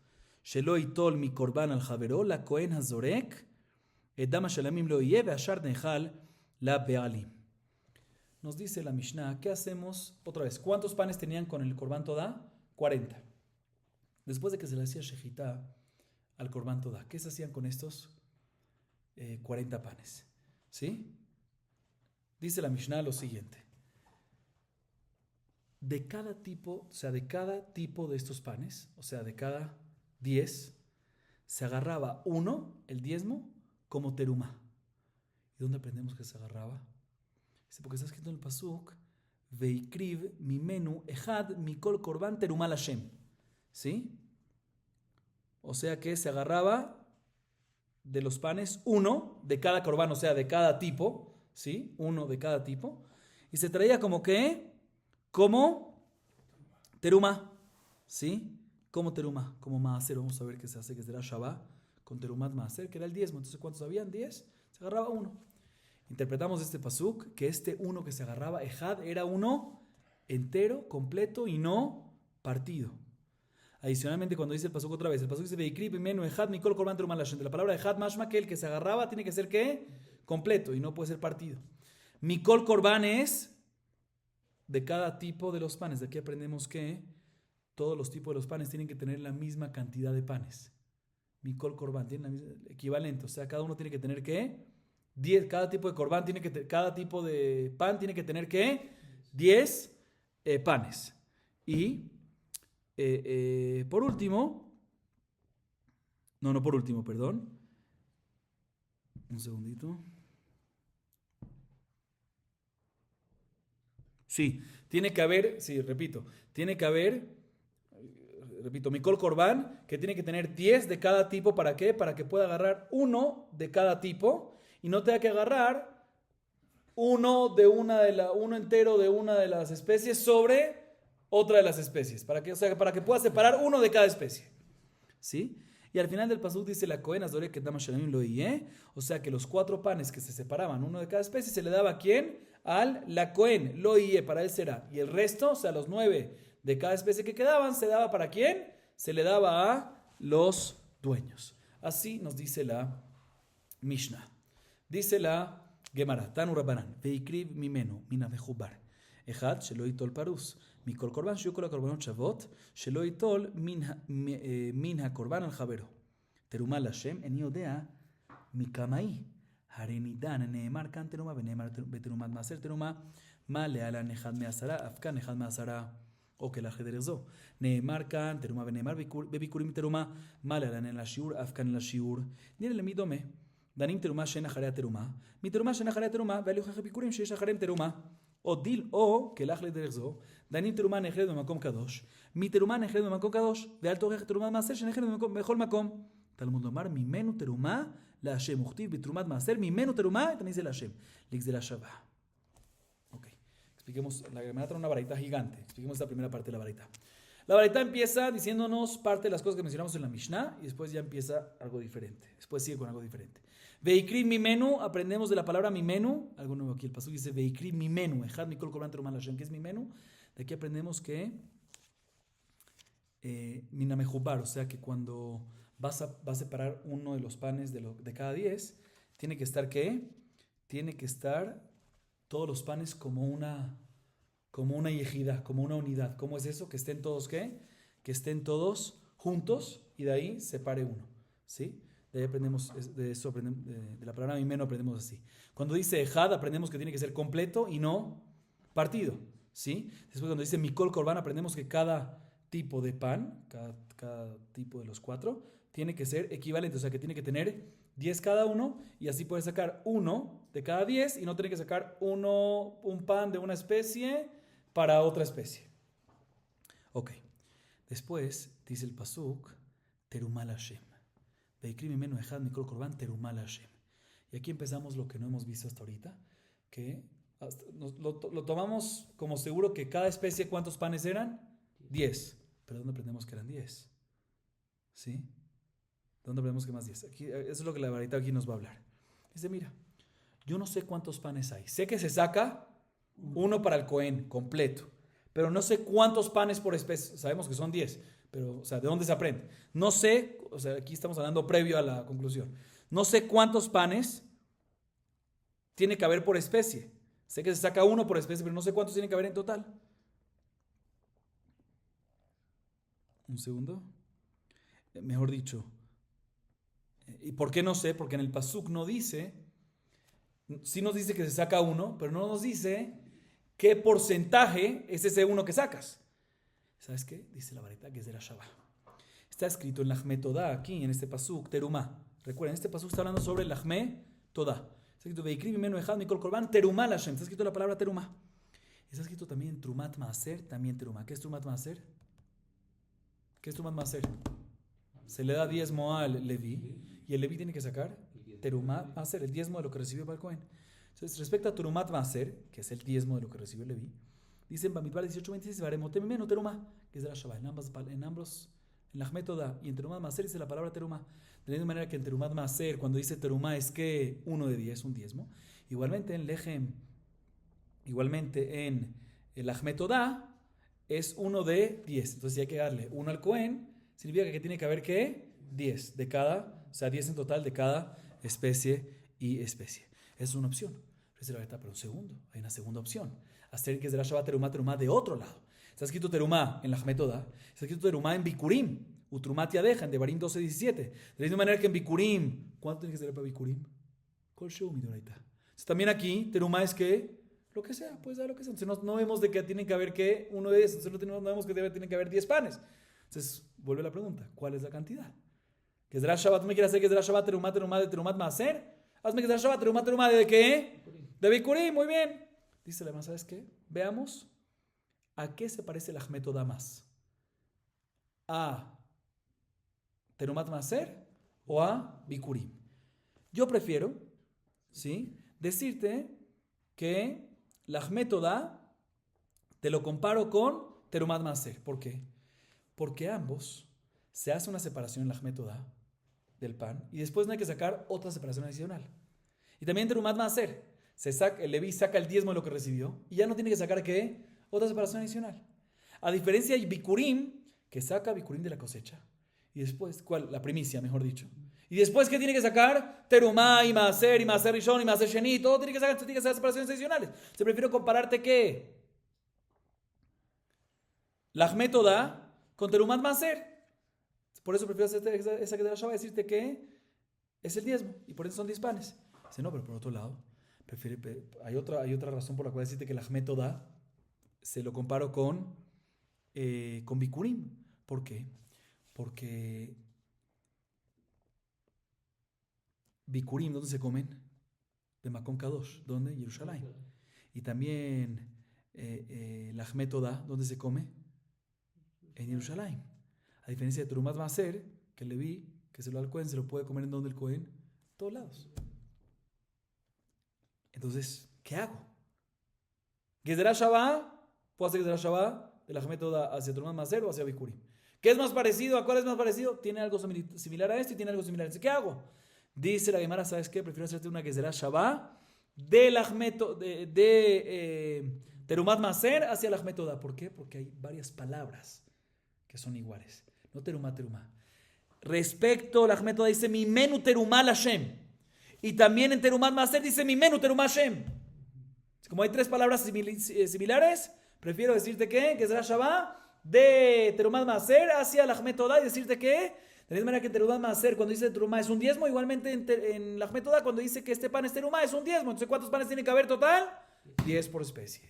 Shelo yitol mikorban al javero la kohen hazorek. Edam hashalamim lo yeh ve'ashar nechal la be'alim. Nos dice la Mishnah, ¿qué hacemos? Otra vez, ¿cuántos panes tenían con el Korban Todá? 40. Después de que se le hacía shejitá al Korban Todá, ¿qué se hacían con estos 40 panes? ¿Sí? Dice la Mishnah lo siguiente. De cada tipo, o sea, de cada tipo de estos panes, o sea, de cada 10, se agarraba uno, el diezmo, como teruma. ¿Y dónde aprendemos que se agarraba? Porque está escrito en el pasuk, veikriv mimenu ejad mikol korban teruma lashem. ¿Sí? O sea que se agarraba de los panes uno de cada korban, o sea, de cada tipo, ¿sí? Uno de cada tipo. Y se traía como que, como teruma, ¿sí? Como teruma, como maaser. Vamos a ver qué se hace, que será Shabbat, con terumat maaser, que era el diezmo. Entonces, ¿cuántos habían? 10. Se agarraba uno. Interpretamos este pasuk que este uno que se agarraba, ejad, era uno entero, completo y no partido. Adicionalmente, cuando dice el pasuk otra vez, el pasuk dice veikri mimenu ejad mikol korban teruma lashem. La palabra ejad mashma que el que se agarraba tiene que ser ¿qué? Completo y no puede ser partido. Mikol korban es de cada tipo de los panes. De aquí aprendemos que todos los tipos de los panes tienen que tener la misma cantidad de panes. Mikol korban tiene la misma equivalente, o sea, cada uno tiene que tener ¿qué? 10, cada tipo de corbán tiene que cada tipo de pan tiene que tener ¿qué? 10 panes. Y por último, no por último, perdón. Un segundito. Sí, tiene que haber, tiene que haber, Mikol Korban, que tiene que tener 10 de cada tipo. ¿Para qué? Para que pueda agarrar uno de cada tipo. Y no tenga que agarrar uno entero de una de las especies sobre otra de las especies. Para que pueda separar uno de cada especie. ¿Sí? Y al final del pasuk dice la Kohen Azorek que Dama Shalamim lo yeh. O sea que los 4 panes que se separaban, uno de cada especie, se le daba ¿a quién? Al la Kohen, lo yeh, para él será. Y el resto, o sea, los 9 de cada especie que quedaban, ¿se daba para quién? Se le daba a los dueños. Así nos dice la Mishnah. Dice la Gemara, Tanu Rabbanan, veikriv mimenu, mina vechubar. Ejad, shelo yitol parus. Mikol korban, shiyu kol hakorbanot shavot, shelo yitol min hakorban al javero. Teruma lashem, en yodea, mikamai. Harenidan, neemar kan teruma, veneemar beterumat maser teruma, ma lealan ejad measara, afkan ejad measara. O que la ajedrezó. Neemar kan teruma, veneemar bebikurim teruma, ma lealan en la shiur, afkan en la shiur. Nire le midome. דנים תרומה שאין אחריה תרומה, מתרומה שאין אחריה תרומה, והליך ביקורים שיש אחריהם תרומה. O dil o que lach le derzo. Danim terumah nechred b'makom kadosh. Mi terumah nechred b'makom kadosh. Ve'al torech terumah maaser shenechred b'chol makom. Talmud lomar mimenu terumah la Hashem. Uchtiv b'terumat maaser mimenu terumah. Y también dice la Hashem. Lix de la Shabbat. Ok. Expliquemos. La Gemara trae una baraita gigante. Expliquemos esta primera parte de la baraita. La baraita empieza diciéndonos parte de las cosas que mencionamos en la Mishnah y después ya empieza algo diferente. Después sigue con algo diferente. Veikri mimenu, aprendemos de la palabra mimenu. Algo nuevo aquí, el pasuk dice Veikri mimenu. Ejad mikol korban terumah la Hashem. ¿Qué es mimenu? De aquí aprendemos que minamejubar, o sea que cuando vas a separar uno de los panes de cada 10, tiene que estar ¿qué? Tiene que estar todos los panes como una yejida, como una unidad. ¿Cómo es eso? Que estén todos ¿qué? Que estén todos juntos y de ahí separe uno. ¿Sí? De ahí aprendemos, de la palabra mimeno aprendemos así. Cuando dice ejad, aprendemos que tiene que ser completo y no partido. ¿Sí? Después cuando dice mikol korban, aprendemos que cada tipo de pan, cada tipo de los 4, tiene que ser equivalente. O sea que tiene que tener 10 cada uno y así puedes sacar uno de cada 10 y no tener que sacar un pan de una especie para otra especie. Ok. Después dice el pasuk terumah la Hashem. Veikri mimenu ejad mikol korban terumah la Hashem. Y aquí empezamos lo que no hemos visto hasta ahorita, que lo tomamos como seguro que cada especie, ¿cuántos panes eran? 10. ¿Pero dónde aprendemos que eran 10? ¿Sí? ¿Dónde aprendemos que más 10? Aquí, eso es lo que la varita aquí nos va a hablar. Dice, mira, yo no sé cuántos panes hay. Sé que se saca uno para el Cohen completo, pero no sé cuántos panes por especie. Sabemos que son 10, pero, o sea, ¿de dónde se aprende? No sé, o sea, aquí estamos hablando previo a la conclusión. No sé cuántos panes tiene que haber por especie. Sé que se saca uno por especie, pero no sé cuántos tiene que haber en total. Un segundo. Mejor dicho. ¿Y por qué no sé? Porque en el pasuk no dice, sí nos dice que se saca uno, pero no nos dice qué porcentaje es ese uno que sacas. ¿Sabes qué? Dice la varita que es de la Shabbat. Está escrito en Lachme Todá, aquí en este pasuk, terumah. Recuerden, este pasuk está hablando sobre Lachme Todá. Está escrito Veikri mimenu ejad mikol korban terumah la Hashem. Está escrito la palabra terumah. Está escrito también Trumat Maaser, también terumah. ¿Qué es Trumat Maaser? ¿Qué es Trumat Maaser? Se le da diezmo al Leví y el Leví tiene que sacar Terumat Maaser, el diezmo de lo que recibió para el Cohen. Entonces, respecto a Terumat Maaser, que es el diezmo de lo que recibió el Leví, dicen Bamidbar 18:26, Varemote mimenu terumah, que es de la Shabbat. En ambos, en la Toda y en Terumat Maaser dice la palabra terumah. De la misma manera que en Terumat Maaser, cuando dice terumah es que 1 de 10, un diezmo. Igualmente en Lechem, igualmente en el Toda es 1 de 10. Entonces, si hay que darle 1 al Cohen, significa que tiene que haber ¿qué? 10 de cada, o sea, 10 en total de cada especie y especie. Esa es una opción. Pero un segundo, hay una segunda opción. Hacer que es de la Shabbat terumah de otro lado. Está escrito terumah en la Toda, está escrito terumah en Bikurim, Utrumat Yadeja, en Devarim 12:17. De la misma manera que en Bikurim, ¿cuánto tiene que ser para Bikurim? Kol Sheu Midoraita. También aquí, terumah es que lo que sea, puedes dar lo que sea. Entonces no vemos de que tiene que haber que uno de esos, entonces no vemos que tiene que haber 10 panes. Entonces, vuelve la pregunta, ¿cuál es la cantidad? ¿Que es de la Shabbat? ¿Tú me quieres hacer que es de la Shabbat terumah de terumat maaser? Hazme que es de la Shabbat terumah ¿de qué? De Bikurim, muy bien. Dice la más, ¿sabes qué? Veamos a qué se parece el Lachme Todá más. ¿A terumat maaser o a Bikurim? Yo prefiero, ¿sí? Decirte que Lachme Todá te lo comparo con terumat maaser. ¿Por qué? Porque ambos se hace una separación en Lachme Todá del pan y después no hay que sacar otra separación adicional. Y también terumat maaser, el Leví saca el diezmo de lo que recibió y ya no tiene que sacar ¿qué? Otra separación adicional. A diferencia de Bikurim, que saca Bikurim de la cosecha. Y después, ¿cuál? La primicia, mejor dicho. Y después, ¿qué tiene que sacar? Terumah y maaser rishon y maaser sheni, todo tiene que sacar separaciones adicionales. Se prefiero compararte ¿qué? Lachme Todá con terumat maaser. Por eso prefiero hacer esa que de la Shabbat, decirte que es el diezmo y por eso son 10 panes. Dice, no, pero por otro lado, hay otra razón por la cual decirte que Lachme Todá se lo comparo con Bikurim. ¿Por qué? Porque Bikurim, ¿dónde se comen? De Makom Kadosh, ¿dónde? Jerusalén. Y también Lachmet Todah, ¿dónde se come? En Jerusalén. A diferencia de Terumat Maaser, que le vi, que se lo da al Cohen, se lo puede comer en donde el Cohen, en todos lados. Entonces, ¿qué hago? Gezerah Shabbat, puedo hacer Gezerah Shabbat de Lachmet Todah hacia Terumat Maaser o hacia Bikurim. ¿Qué es más parecido? ¿A cuál es más parecido? Tiene algo similar a esto y tiene algo similar a esto. ¿Qué hago? Dice la Gemara, ¿sabes qué? Prefiero hacerte una Gezerah Shabbat de Terumat Maaser hacia Lachmet Todah. ¿Por qué? Porque hay varias palabras que son iguales. No terumá. Respecto a Lachmet Todah dice mi menu terumá Hashem. Y también en Terumat Maaser dice mi menu terumá Hashem. Como hay tres palabras similares, prefiero decirte que Gezerah Shabbat de Terumat Maaser hacia Lachmet Todah y decirte que de la misma manera que en Terumat Maaser cuando dice terumá es un diezmo, igualmente en Lachmet Todah cuando dice que este pan es terumá es un diezmo. Entonces, ¿cuántos panes tiene que haber total? 10 por especie.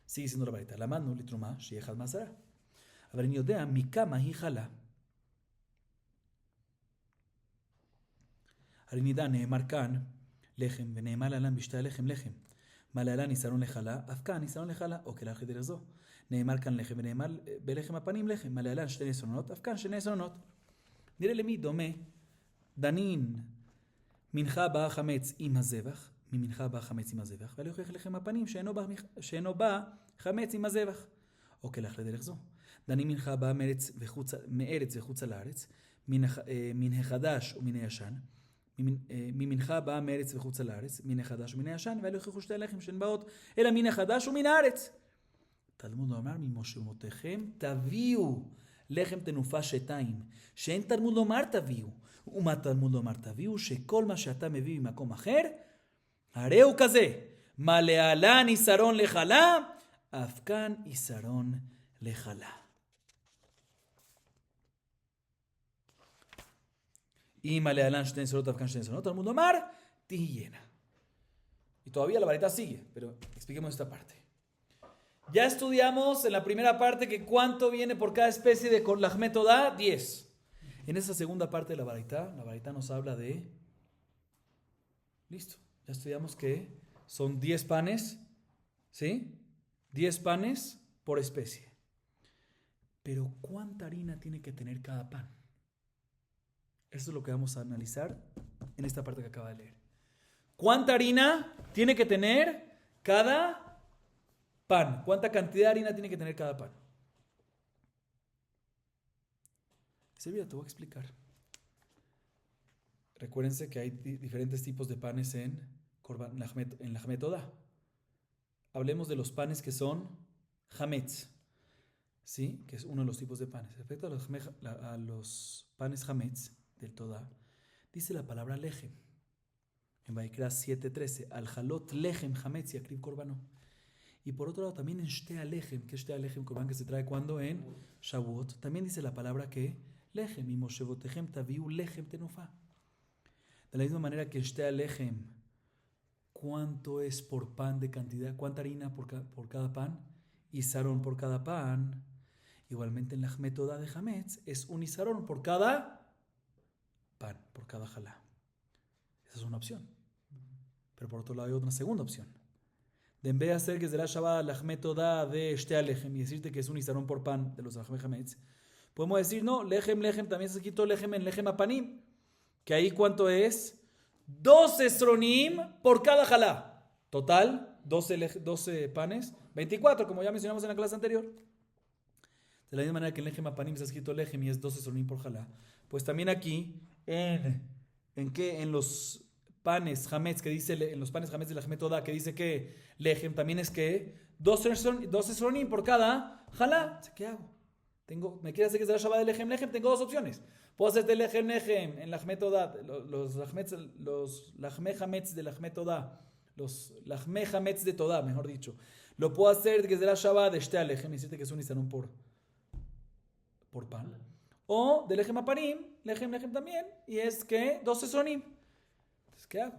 Sigue siendo la varita. La mano litrumá shiechad masara. אבל אני יודע מכמה היא חלה. הרי נדע נאמר כאן לחם ונאמר להלן בשתי הלחם לחם. מה להלן ניסרון לחלה, אף כאן ניסרון לחלה, או כלאחר דרך זו. נאמר כאן לחם ונאמר בלחם הפנים לחם. מה להלן שתי ניסרונות, אף כאן שני ניסרונות. נראה למי דומה דנין מנחה באה חמץ עם הזבח, ממנחה באה חמץ עם הזבח, ולא יוכיח לחם הפנים שאינו בא חמץ עם הזבח, או כלאחר דרך זו. דנים מנחה באה מארץ וחוצה לארץ, מן החדש ומן הישן, ממנחה באה מארץ וחוצה לארץ, מן החדש ומן הישן, ואלה הוכיחו שתי לחם שהן באות, אלא מן החדש ומן הארץ. תלמוד לומר ממושבותיכם תביאו לחם תנופה שתיים, שאין תלמוד לומר תביאו, ומה תלמוד לומר תביאו, שכל מה שאתה מביא ממקום אחר, הרי הוא כזה, מה להלן יסרון לחלה, אף כאן יסרון לחלה. אם להלן שתי ניסונות, אף כאן שתי ניסונות, תלמוד לומר, תהיינה. Y todavía la varita sigue, pero expliquemos esta parte. Ya estudiamos en la primera parte que cuánto viene por cada especie de Lachmet Todah, 10. En esa segunda parte de la varita nos habla de... Listo, ya estudiamos que son 10 panes, ¿sí? 10 panes por especie. Pero ¿cuánta harina tiene que tener cada pan? Eso es lo que vamos a analizar en esta parte que acaba de leer. ¿Cuánta harina tiene que tener cada pan? ¿Cuánta cantidad de harina tiene que tener cada pan? Silvia, te voy a explicar. Recuérdense que hay diferentes tipos de panes en Lachmet Todah. Hablemos de los panes que son hametz, ¿sí? Que es uno de los tipos de panes. Respecto a los panes hametz del Todah, dice la palabra lechem. En Vaikra 7:13, al halot lechem hametz yakrib korbano. Y por otro lado también en shtea lechem, que es shtea lechem korban que se trae cuando en Shavuot, también dice la palabra que lechem y moshevotechem taviu lechem tenufa. De la misma manera que en shtea lechem, ¿cuánto es por pan de cantidad? ¿Cuánta harina por cada pan? Isarón por cada pan. Igualmente en la Lachmet Todah de hametz es un isarón por cada pan, por cada jalá. Esa es una opción. Pero por otro lado hay otra segunda opción. De en vez de hacer que será Shabbat Lachmet Todah de shtea lechem y decirte que es un isarón por pan de los Lachmet hametz, podemos decir, no, lechem también se quitó lechem en lechem apanim, que ahí ¿cuánto es? 12 esronim por cada jalá. Total, 12 panes, 24, como ya mencionamos en la clase anterior. De la misma manera que en lechem apanim se ha escrito lechem y es 12 esronim por jalá, pues también aquí, en los panes hametz que dice, en los panes hametz de la Lachmet Todah que dice que lechem también es que 12 esronim por cada jalá. ¿Qué hago? Me quiere hacer que sea Shabbat de lechem, tengo dos opciones. Puedo hacerte lechem en Lachmet Todah, los lachmei hametz de Lachmet Todah, los lachmei hametz de Todah, mejor dicho. Lo puedo hacer que será Shabbat de shtea lechem y decirte que es un isarón por pan. O de lechem apanim, lechem también, y es que 12 sonim. Entonces, ¿qué hago?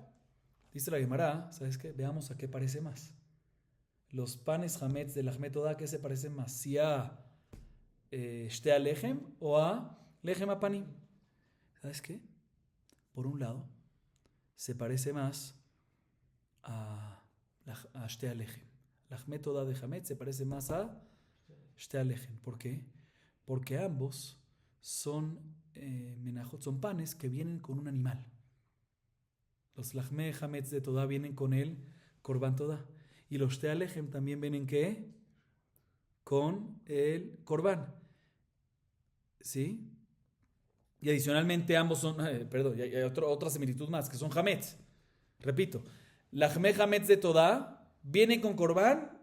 Dice la Gemara, ¿sabes qué? Veamos a qué parece más. Los panes hametz de Lachmet Todah, ¿qué se parecen más? Si a shtea lechem o a lechem apanim. ¿Sabes qué? Por un lado, se parece más a shtea lechem, Lachme Toda de Hametz se parece más a Shte Alejem. ¿Por qué? Porque ambos son menajot, son panes que vienen con un animal. Los Lachme Hametz de Toda vienen con el Korban Toda. Y los Shte Alejem también vienen ¿qué? Con el Korban. ¿Sí? Y adicionalmente ambos son, perdón, hay otra similitud más, que son Hametz. Repito, Lachme Hametz de Toda viene con Korban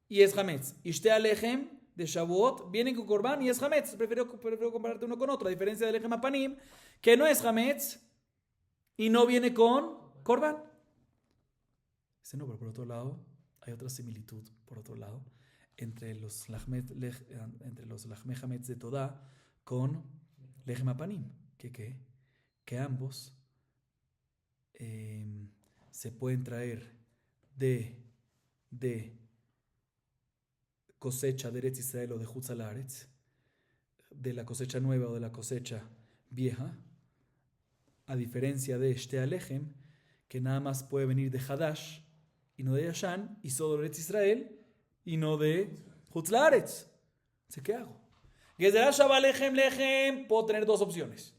y es Hametz. Y Shte Alejem de Shavuot vienen con Korban y es Hametz. Prefiero compararte uno con otro, a diferencia del Lechem Apanim, que no es Hametz y no viene con Korban. Ese no, pero por otro lado, hay otra similitud, por otro lado, entre los Lachme Hametz de Toda con Lechem Apanim. Que ambos se pueden traer de cosecha de Eretz Israel o de Chutz La'aretz, de la cosecha nueva o de la cosecha vieja, a diferencia de Shte Alejem, que nada más puede venir de Hadash y no de Yashan, y solo de Eretz Israel y no de Chutz La'aretz. ¿Qué hago? Gezerah Shabbat Lechem, puedo tener dos opciones.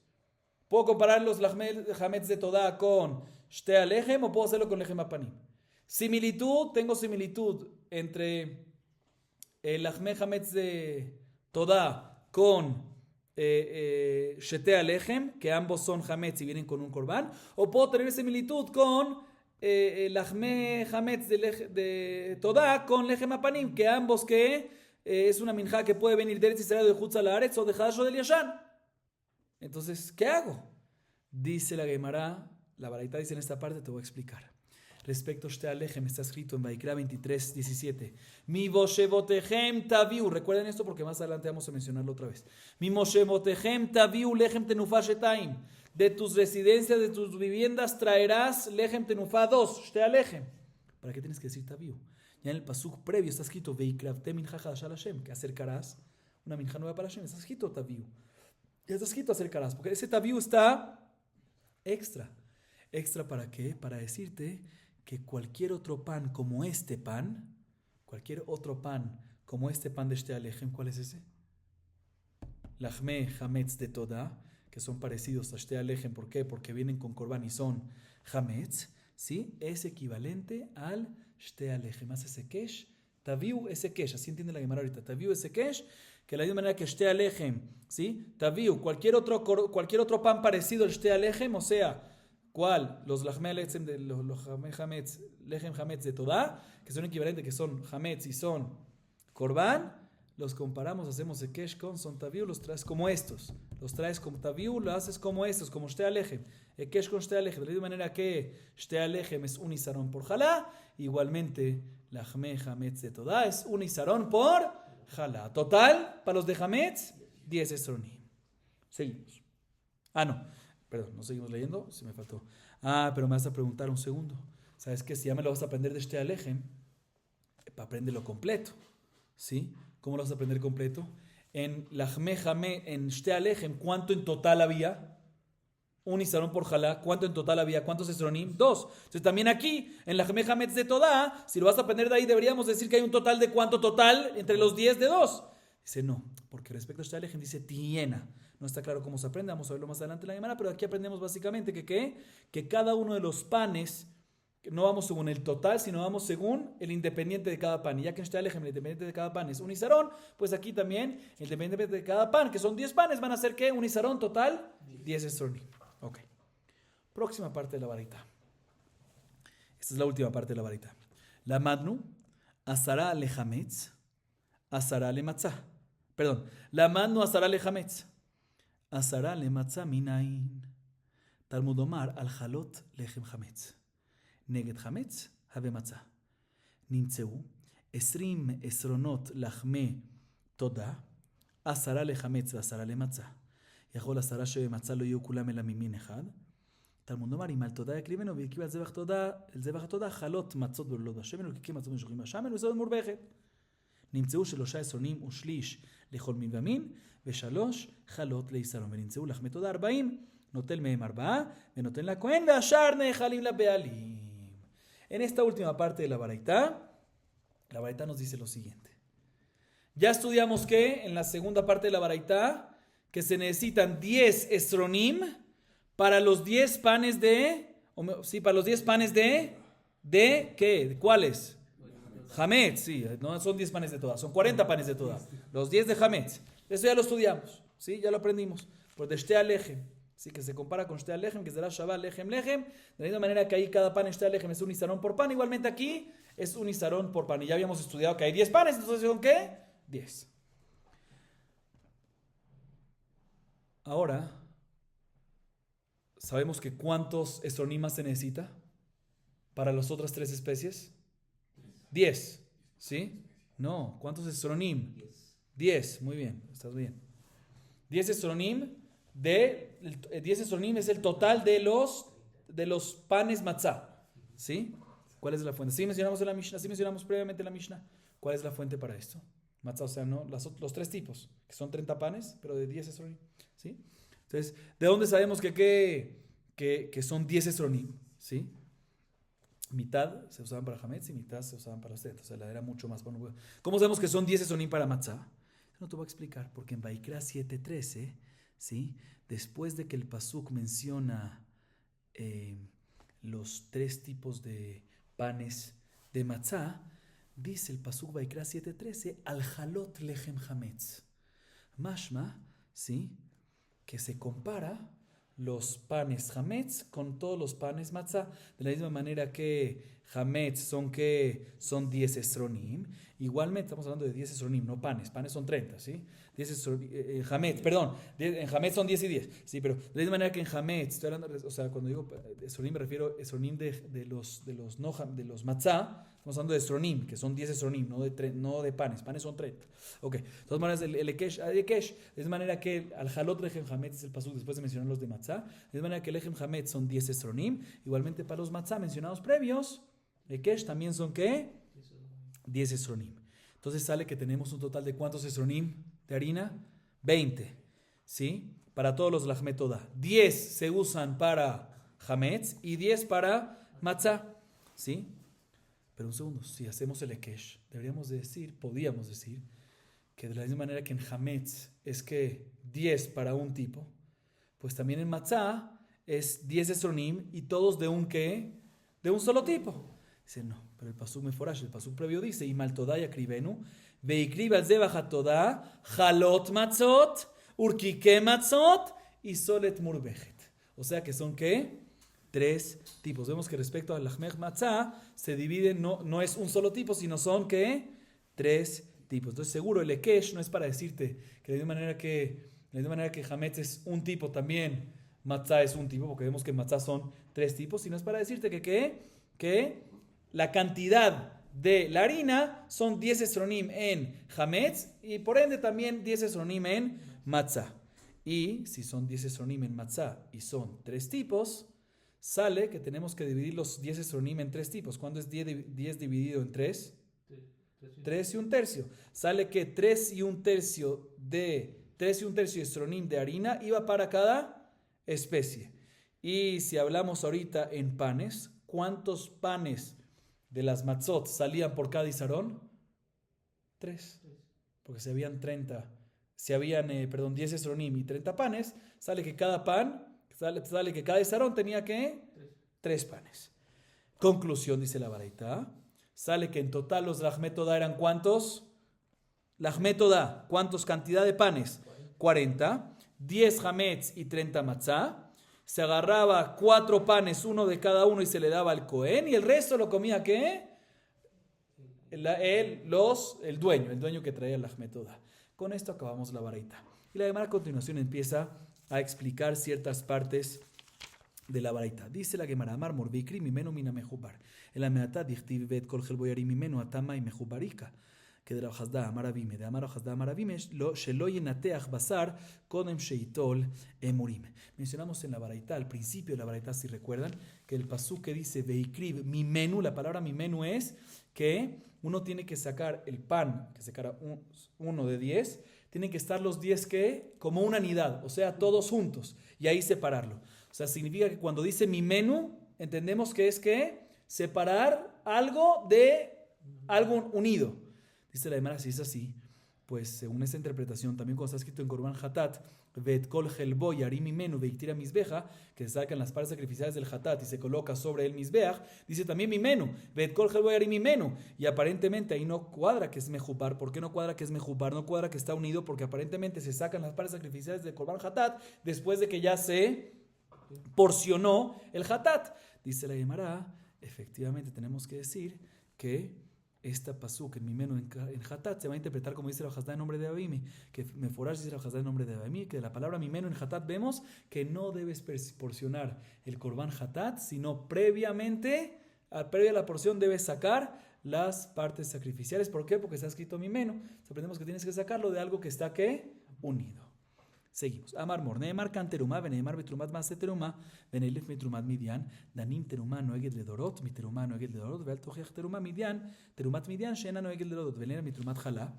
Puedo comparar los Hametz de Toda con Shte Alejem o puedo hacerlo con Lechem Apanim. Tengo similitud entre el Hametz de Toda con Shte Alejem, que ambos son Hametz y vienen con un Korban, o puedo tener similitud con el Hametz de Toda con Lechem Apanim, que ambos es una minja que puede venir de Eretz Israel, de Chutz La'aretz o de Hadash o del Yashan. Entonces, ¿qué hago? Dice la Gemara, la Baraita dice en esta parte, te voy a explicar. Respecto a Shte Alejem, está escrito en Vaikra 23:17. Mi Moshevotehem taviu. Recuerden esto porque más adelante vamos a mencionarlo otra vez. Mi Moshevotehem taviu lechem tenufá shetaim. De tus residencias, de tus viviendas traerás lechem tenufá 2. Shte Alejem. ¿Para qué tienes que decir taviu? Ya en el pasuk previo está escrito Veikravte minja chadash al Hashem, que acercarás una minja nueva para Hashem. Está escrito taviu. Ya está escrito acercarás, porque ese taviu está extra. ¿Extra para qué? Para decirte que cualquier otro pan como este pan, de Shte Alejem, ¿cuál es ese? Lachme Hametz de Toda, que son parecidos a Shte Alejem. ¿Por qué? Porque vienen con Korban y son Hametz, ¿sí? Es equivalente al Shte Alejem. Hace Sekesh, Taviu es Sekesh, así entiende la Gemara ahorita. Taviu es Sekesh, que de la misma manera que Shte Alejem, ¿sí? Taviu, cualquier otro pan parecido al Shte Alejem, o sea, ¿cuál? Los Lachme Hametz, Lechem Hametz de Toda, que son equivalentes, que son Hametz y son Korban, los comparamos, hacemos Sekesh son Taviu, los traes como estos. Los traes como Taviu, lo haces como estos, como Shte Alejem. Ekesh con Shte Alejem, de la misma manera que Shte Alejem es un Isarón por Jalá, igualmente Lachme Hametz de Toda es un Isarón por Jalá. Total, para los de Hametz, 10 esronim. Seguimos. No seguimos leyendo, se me faltó. Pero me vas a preguntar un segundo. ¿Sabes qué? Si ya me lo vas a aprender de Shte Alejem, apréndelo completo. ¿Sí? ¿Cómo lo vas a aprender completo? En Shte Alejem, ¿cuánto en total había? Un Isarón por Jalá. ¿Cuánto en total había? ¿Cuántos esronim? 2. Entonces también aquí, en Lachme Hametz de Toda, si lo vas a aprender de ahí, deberíamos decir que hay un total de ¿cuánto total? Entre los 10 de 2. Dice no, porque respecto a Shte Alejem dice tiena. No está claro cómo se aprende, vamos a verlo más adelante en la semana, pero aquí aprendemos básicamente que cada uno de los panes, no vamos según el total, sino vamos según el independiente de cada pan. Y ya que en Shte Alejem el independiente de cada pan es un Isarón, pues aquí también el independiente de cada pan, que son 10 panes, van a ser ¿qué? Un Isarón total, 10 esronim. Ok. Próxima parte de la varita. Esta es la última parte de la varita. La madnu, asara le hametz, asara le matzah. Perdón. La madnu asara le hametz, asara le matzah minain. Talmud Omar al halot lechem hametz. Neged hametz have matzah. Nimtzeu 20 esronot לחמי תודה, 10 לחמץ ו10 למצה. יכול 10 שבמצה לא יהיו כולם אלא ממין אחד. תלמוד נאמר, אם על תודה יקריבנו ויקריב על זבח התודה, חלות מצות בלולות בשמן וקקים מצות ושוחים בשמן וזהו מורבכת. נמצאו 3 עשרונים ושליש לכל מין ומין, ו3 חלות ליסרון. ונמצאו לחמי תודה 40, נוטל מהם 4, ונותן לכהן, והשאר נאכלים לבעלים. En esta última parte de la baraita, La baraita nos dice lo siguiente. Ya estudiamos que en la segunda parte de la baraita que se necesitan 10 esronim para los 10 panes para los 10 panes ¿de qué? ¿De cuáles? Hametz, sí, no son 10 panes de todas, son 40 panes de todas. Los 10 de Hametz. Eso ya lo estudiamos, ¿sí? Ya lo aprendimos. Por de Shtea Lechem, ¿sí? Que se compara con Shtea Lechem, que será Shabbat Lechem Lechem. De la misma manera que ahí cada pan en Shtea Lechem es un isarón por pan, igualmente aquí es un isarón por pan. Y ya habíamos estudiado que hay 10 panes, entonces ¿son qué? 10. Ahora, ¿sabemos que cuántos esronimas se necesita para las otras 3 especies? 10, ¿sí? No, ¿cuántos esronim? 10, muy bien, estás bien. 10 esronim 10 esronim es el total de los panes matzah, ¿sí? ¿Cuál es la fuente? Sí mencionamos en la Mishnah, sí mencionamos previamente en la Mishnah. ¿Cuál es la fuente para esto? Matzah, o sea, no, los 3 tipos, que son 30 panes, pero de 10 esronim, ¿sí? Entonces, ¿de dónde sabemos que son 10 esronim? ¿Sí? Mitad se usaban para Hametz y mitad se usaban para Seder. O sea, era mucho más. Bueno, ¿cómo sabemos que son 10 esronim para Matzah? No te voy a explicar, porque en Vaikra 7:13, ¿sí? Después de que el Pasuk menciona los 3 tipos de panes de Matzah, dice el Pasuk Vaikra 7:13, al halot lechem hametz. Mashma, ¿sí? Que se compara los panes hametz con todos los panes matzah. De la misma manera que hametz son 10 esronim. Igualmente estamos hablando de 10 esronim, no panes. Panes son 30, ¿sí? 10 hametz, perdón. En hametz son 10 y 10. Sí, pero de la misma manera que en hametz, estoy hablando, o sea, cuando digo esronim me refiero a esronim de los matzah. Estamos hablando de esronim, que son 10 esronim, no de panes. Panes son 30. Ok, de todas maneras, el ekesh, de esa manera que al halot lechem hametz es el pasuk después de mencionar los de matzah. De esa manera que el lechem hametz son 10 esronim. Igualmente para los matzah mencionados previos, ekesh también son ¿qué? 10 esronim. Entonces sale que tenemos un total de ¿cuántos esronim de harina? 20. ¿Sí? Para todos los lachmet toda. 10 se usan para hametz y 10 para matzah. ¿Sí? Pero un segundo, si hacemos el ekesh, podríamos decir, que de la misma manera que en hametz es que 10 para un tipo, pues también en matzah es 10 esronim y todos de un ¿qué? De un solo tipo. Dice, no, pero el pasuk meforash, el pasuk previo dice, imal todá yakribenu, veikrib al zebach todá, halot matzot, urkike matzot y solet murbechet. O sea que son ¿qué? 3 tipos. Vemos que respecto al lachmech matzah se divide, no es un solo tipo, sino son ¿qué? 3 tipos. Entonces seguro el ekesh no es para decirte que de la misma manera que hametz es un tipo, también matzah es un tipo, porque vemos que matzah son 3 tipos, sino es para decirte que la cantidad de la harina son 10 esronim en hametz y por ende también 10 esronim en matzah. Y si son 10 esronim en matzah y son 3 tipos, sale que tenemos que dividir los 10 esronim en 3 tipos. ¿Cuándo es 10 dividido en 3? 3 y un tercio. Sale que 3 y un tercio de esronim de harina iba para cada especie. Y si hablamos ahorita en panes, ¿cuántos panes de las matzot salían por cada isarón? 3. Porque si habían 10 esronim y 30 panes, sale que cada isarón tenía ¿qué? 3 panes. Conclusión, dice la baraita. Sale que en total los lachmet todá eran ¿cuántos? Lachmet todá, ¿cuántos? Cantidad de panes. 40. 10 hametz y 30 matzah. Se agarraba 4 panes, uno de cada uno, y se le daba al Cohen, y el resto lo comía ¿qué? El dueño que traía el lachmet todá. Con esto acabamos la baraita. Y la Gemara a continuación empieza a explicar ciertas partes de la baraita. Dice la Gemara, Amar Morbikri, mimeno mina mejubar. El ameatá dichtiv bet kol gelboyari mimeno atama y mejubarika. Que de la Hajda Amarabime, de Amar Hajda Amarabime, shelo yenateach basar kodem sheitol emurim. Mencionamos en la baraita, al principio de la baraita, si recuerdan, que el pasuk que dice veikrib mimenu, la palabra mimenu es que uno tiene que sacar el pan, que sacara uno de 10, tienen que estar los 10 ¿qué? Como una unidad, o sea, todos juntos, y ahí separarlo. O sea, significa que cuando dice mimenu, entendemos que es que separar algo de algo unido. Dice la Gemara, si es así, pues según esa interpretación, también cuando está escrito en Korban Hatat, Vet kol helbo yarim imenu veiktira misbeja, que se sacan las partes sacrificiales del Hatat y se coloca sobre el misbeach, dice también mimenu, Vet kol helbo yarim imenu, y aparentemente ahí no cuadra que es mejupar. ¿Por qué no cuadra que es mejupar? No cuadra que está unido, porque aparentemente se sacan las partes sacrificiales del Korban Hatat después de que ya se porcionó el Hatat. Dice la Gemara, efectivamente tenemos que decir que esta pasuk en Mimenu en Hatat se va a interpretar como dice el Hazdá en nombre de Abimi, que Meforash dice el Hazdá en nombre de Abimi, que de la palabra Mimenu en Hatat vemos que no debes porcionar el Korban Hatat, sino previa a la porción debes sacar las partes sacrificiales. ¿Por qué? Porque está escrito Mimenu. Aprendemos que tienes que sacarlo de algo que está ¿qué? Unido. Seguimos. Amar mor, neemar kan teruma, veneemar betrumat maase teruma, venelef betrumat midian, danim teruma noeged ledorot, mi teruma noeged ledorot, veal tojiach teruma midian, terumat midian, shena noeged ledorot, venera mitrumat chala.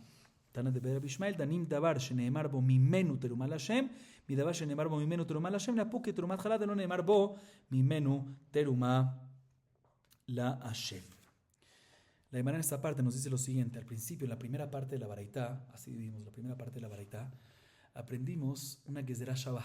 Tana de Bera Bishmael, danim davar, sheneemar bo mimenu teruma lashem, mi davar sheneemar bo mimenu teruma lashem, napuk terumat chala, de no neemar bo mimenu teruma la Hashem. La Gemara en esta parte nos dice lo siguiente. Al principio, en la primera parte de la Baraitá, así vimos la primera parte de la Baraitá, aprendimos una Gezerá Shabá,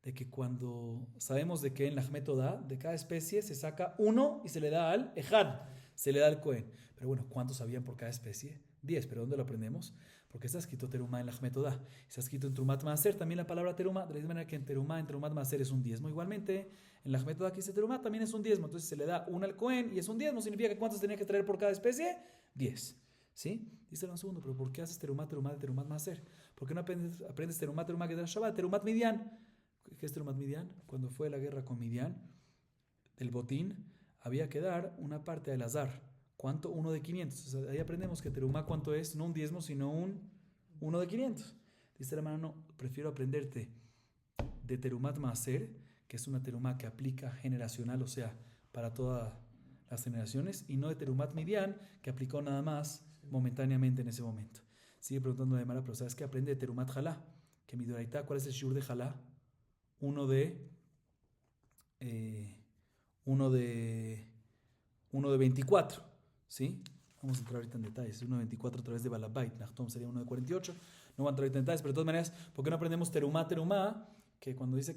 de que cuando sabemos de que en la Jmetodá, de cada especie se saca uno y se le da al Ejad, se le da al Cohen. Pero bueno, ¿cuántos sabían por cada especie? 10, ¿pero dónde lo aprendemos? Porque está escrito Terumá en la Jmetodá, está escrito en Terumat Maaser, también la palabra Terumá, de la misma manera que en Terumat Maaser es un diezmo, igualmente en la Jmetodá que dice Terumá también es un diezmo, entonces se le da uno al Cohen y es un diezmo, significa que ¿cuántos tenía que traer por cada especie? 10. ¿Sí? Dice un segundo, pero ¿por qué haces Terumat de Terumat Maaser? ¿Por qué no aprendes Terumat que da Shabbat? Terumat Midian. ¿Qué es Terumat Midian? Cuando fue la guerra con Midian, del botín, había que dar una parte del azar. ¿Cuánto? 1 de 500. O sea, ahí aprendemos que Terumá, ¿cuánto es? No un diezmo, sino un 1 de 500. Dice la hermana, no, prefiero aprenderte de Terumat Maaser, que es una Terumá que aplica generacional, o sea, para todas las generaciones, y no de Terumat Midian, que aplicó nada más momentáneamente en ese momento. Sigue preguntando de Mara, pero ¿sabes qué aprende de Terumat Jalá? Que mi Doraita, ¿cuál es el shiur de Jalá? Uno de 24, ¿sí? Vamos a entrar ahorita en detalles. 1 de 24 a través de Balabait, Nachtom sería 1 de 48. No va a entrar ahorita en detalles, pero de todas maneras, ¿por qué no aprendemos Terumá? Que cuando dice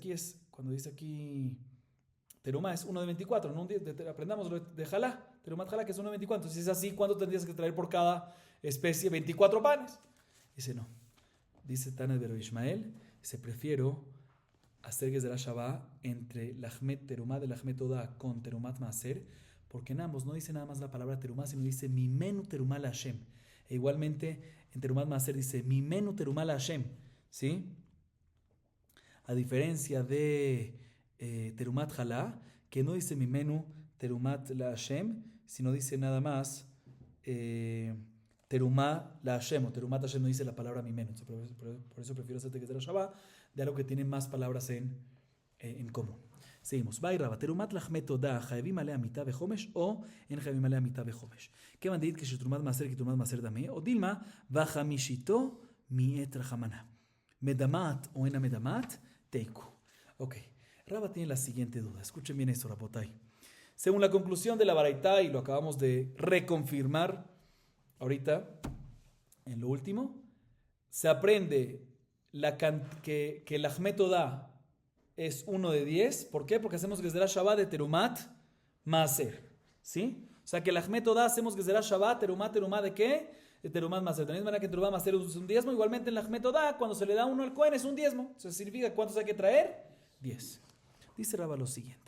aquí Terumá es 1 de 24, no aprendamos lo de Jalá, Terumat Jalá, que es 1 de 24. Si es así, ¿cuánto tendrías que traer por cada especie? 24 panes. Dice no. Dice Tana de Bero Ishmael, dice prefiero hacer Gezerá Shabá entre Lachmet Terumá de Lachmet Oda con Terumat Maaser, porque en ambos no dice nada más la palabra Terumá, sino dice Mimenu Terumá la Hashem. E igualmente en Terumat Maaser dice Mimenu Terumá la Hashem, ¿sí? A diferencia de Terumat Jalá, que no dice Mimenu Terumat la Hashem, sino dice nada más Terumá la Hashem, o Terumat Hashem no dice la palabra Mimenu. Por eso prefiero hacerte Gezerá Shabá de algo que tiene más palabras en común. Seguimos. Bairaba, Terumat Lachmet Oda, Jaevim Alea Mitad Bejomesh o en Jaevim Alea Mitad Bejomesh. ¿Qué van a decir que Shetrumat Maser, que Terumat Maser dame? O Dilma, Bajamishito Miet Rahamana. Medamat o en Medamat Teiku. Ok. Raba tiene la siguiente duda. Escuchen bien esto, Rabotai. Según la conclusión de la Baraitá, y lo acabamos de reconfirmar ahorita, en lo último, se aprende que el Ahmet Oda es 1 de 10. ¿Por qué? Porque hacemos Gezerá Shabá de Terumat Maaser. ¿Sí? O sea que el Ahmet Oda hacemos Gezerá Shabá, Terumá ¿de qué? De Terumat Maaser. De la misma manera que Terumat Maaser es un diezmo, igualmente en el Ahmet Oda, cuando se le da uno al Cohen es un diezmo. Eso significa ¿cuántos hay que traer? 10. Dice Raba lo siguiente.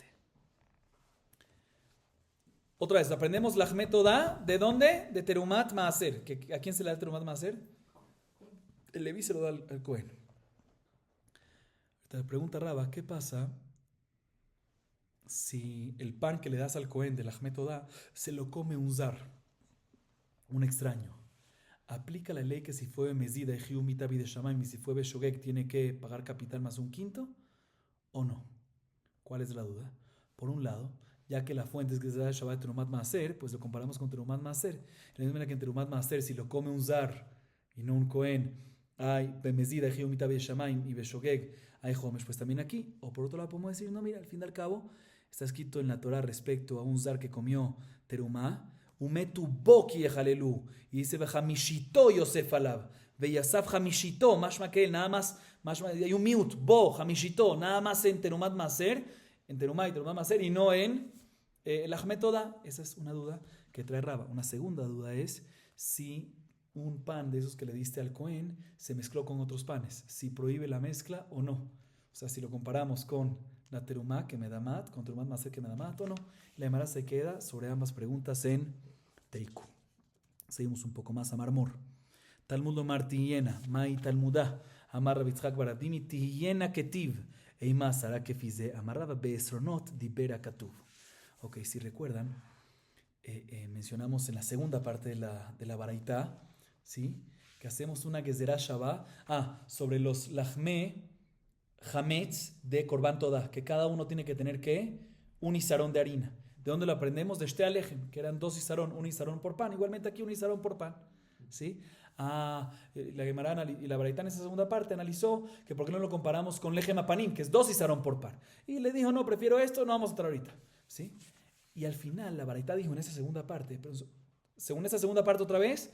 Otra vez, aprendemos la Ahmet Oda, ¿de dónde? De Terumat Maaser. ¿A quién se le da el Terumat Maaser? El Leví se lo da al Cohen. Te pregunta Raba, ¿qué pasa si el pan que le das al Cohen del Ahmet Oda se lo come un zar, un extraño? ¿Aplica la ley que si fue Mezida y Hiu Mitabi de Shamaim y si fue Beshogek tiene que pagar capital más un quinto? ¿O no? ¿Cuál es la duda? Por un lado, ya que la fuente es que se da Shabbat Terumat Maaser, pues lo comparamos con Terumat Maaser. De la misma manera que en Terumat Maaser, si lo come un zar y no un Cohen, hay Bemezida, Geomita, Beshamaim y Beshogeg, hay Homesh, pues también aquí. O por otro lado podemos decir, no, mira, al fin y al cabo está escrito en la Torah respecto a un zar que comió Terumá, Umetu boki yehalelu. Y dice, Hamishito Yosef alab. Veyasaf Hamishito, mashma que nada más, hay un miut, bo, Hamishito, nada más en Terumat Maser, en Terumá y Terumat Maser, y no en el Ahmed Toda. Esa es una duda que trae Raba. Una segunda duda es si un pan de esos que le diste al Cohen se mezcló con otros panes, si prohíbe la mezcla o no. O sea, si lo comparamos con la Terumá que me da mat, con Terumat Maser que me da mat o no. La Gemara se queda sobre ambas preguntas en Teiku. Seguimos un poco más a Marmor. Talmud Omar Tiyena, Mai Talmudah, Amar Rabbi Yitzhak Baradimi, Tiyena Ketiv, Eima Sara Kefize, Amar Rabbi Beesronot, Dibera Katuv. Ok, si recuerdan, mencionamos en la segunda parte de la Baraitá, ¿sí? Que hacemos una Gezerá Shabá, sobre los Lachme Hametz de Korban Todah, que cada uno tiene que tener, ¿qué? Un isarón de harina. ¿De dónde lo aprendemos? De Shte Alechem, que eran 2 isarón, un isarón por pan. Igualmente aquí un isarón por pan, ¿sí? La Gemara y la Baraitá en esa segunda parte analizó que por qué no lo comparamos con Lechem Apanim, que es 2 isarón por pan. Y le dijo, no, prefiero esto, no vamos a entrar ahorita, ¿sí? Y al final la Baraitá dijo en esa segunda parte, pero según esa segunda parte otra vez,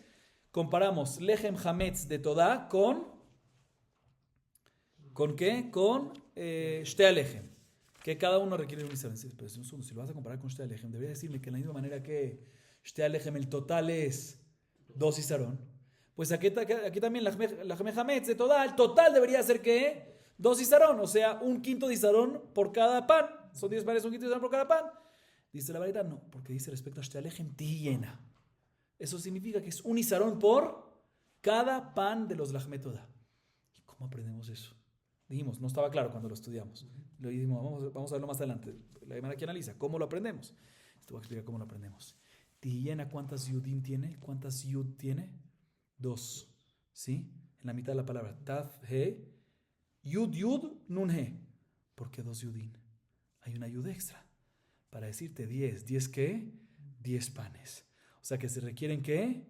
comparamos Lechem Hametz de Todá ¿con qué? Con Shte Alechem, que cada uno requiere un isarón. Pero si lo vas a comparar con Shte Alechem, debería decirme que de la misma manera que Shte Alechem el total es 2 isarón. Pues aquí también la Hametz de Todá, el total debería ser ¿qué? 2 isarón, o sea, un quinto de isarón por cada pan. Son 10 panes, un quinto de isarón por cada pan. Dice la Baraitá, no, porque dice respecto a Shte Alechem, Tiyena. Eso significa que es un isarón por cada pan de los Lachme Todá. ¿Y cómo aprendemos eso? Dijimos, no estaba claro cuando lo estudiamos. Lo dijimos, vamos a verlo más adelante. La Gemara aquí analiza, ¿cómo lo aprendemos? Esto voy a explicar cómo lo aprendemos. Tiyena, ¿cuántas yudim tiene? ¿Cuántas yud tiene? 2, ¿sí? En la mitad de la palabra. Taf, he, yud, nun, he. ¿Por qué 2 yudim? Hay una yud extra. Para decirte 10. ¿10 qué? 10 panes. O sea que se requieren ¿qué?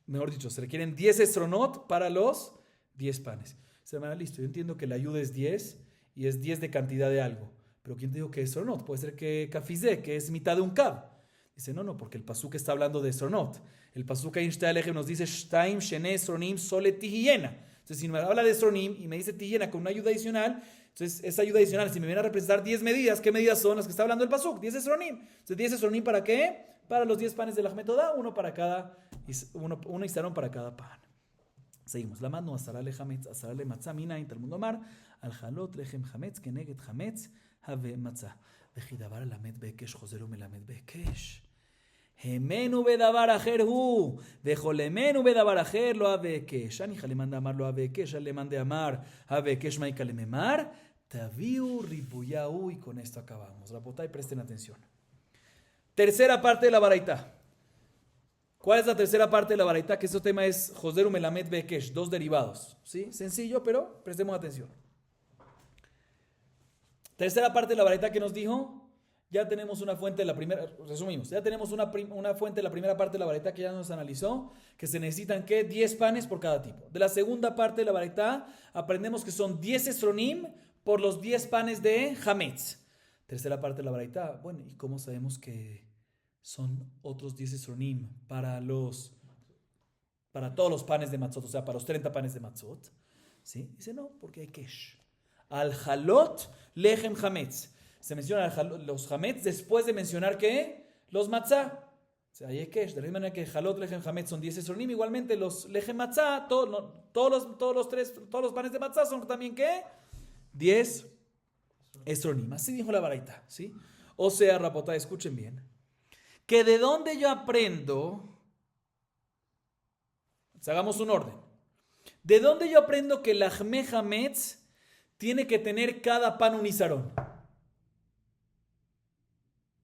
Mejor dicho, se requieren 10 estronot para los 10 panes. Se me listo. Yo entiendo que la ayuda es 10 y es 10 de cantidad de algo. Pero ¿quién te dijo que es estronot? Puede ser que kafizé, que es mitad de un kab. Dice, no, porque el pasuk está hablando de estronot. El pasuk ahí en Shte Alechem nos dice Shtaim Shene Esronim Sole Tihiyena. Entonces, si me habla de esronim y me dice Tihiyena con una ayuda adicional, entonces esa ayuda adicional, si me viene a representar 10 medidas, ¿qué medidas son las que está hablando el pasuk? 10 esronim. Entonces, 10 esronim ¿para qué? Para los 10 panes de la Ahmed Toda, uno isarón para cada pan. Seguimos. Lamadnu asarale hametz, asarale matzah, mina in Talmud Omar, al halot lechem hametz, keneget hametz, have matzah. Vejidavar lamed bekesh, josero melamed bekesh. Hemenu bedavar ajer hu, vejolemenu bedavar ajer lo avekesh. Ani jalemanda amar lo avekesh, alemande amar, avekesh maika lememar, taviu ribuyahu. Y con esto acabamos. Rabotay, presten atención. Tercera parte de la Baraitá. ¿Cuál es la tercera parte de la Baraitá? Que este tema es Joseru Melamed Bekesh, 2 derivados. ¿Sí? Sencillo, pero prestemos atención. Tercera parte de la Baraitá que nos dijo, ya tenemos una fuente de la primera, resumimos, ya tenemos una fuente de la primera parte de la Baraitá que ya nos analizó, que se necesitan ¿qué? 10 panes por cada tipo. De la segunda parte de la Baraitá aprendemos que son 10 esronim por los 10 panes de Hametz. Tercera parte de la Baraitá, bueno, ¿y cómo sabemos que son otros 10 esronim para todos los panes de matzot, o sea, para los 30 panes de matzot? ¿Sí? Dice, no, porque hay kesh. Al halot lechem hametz. Se menciona los hametz después de mencionar ¿qué? Los matzah. O sea, hay kesh. De la misma manera que halot lechem hametz son 10 esronim, igualmente los lechem matzah, todos los panes de matzah son también ¿qué? 10 esronim. Así dijo la Baraitá, ¿sí? O sea, Rapotá, escuchen bien, que de dónde yo aprendo, hagamos un orden, de dónde yo aprendo que la Ahmed Hametz tiene que tener cada pan un isarón.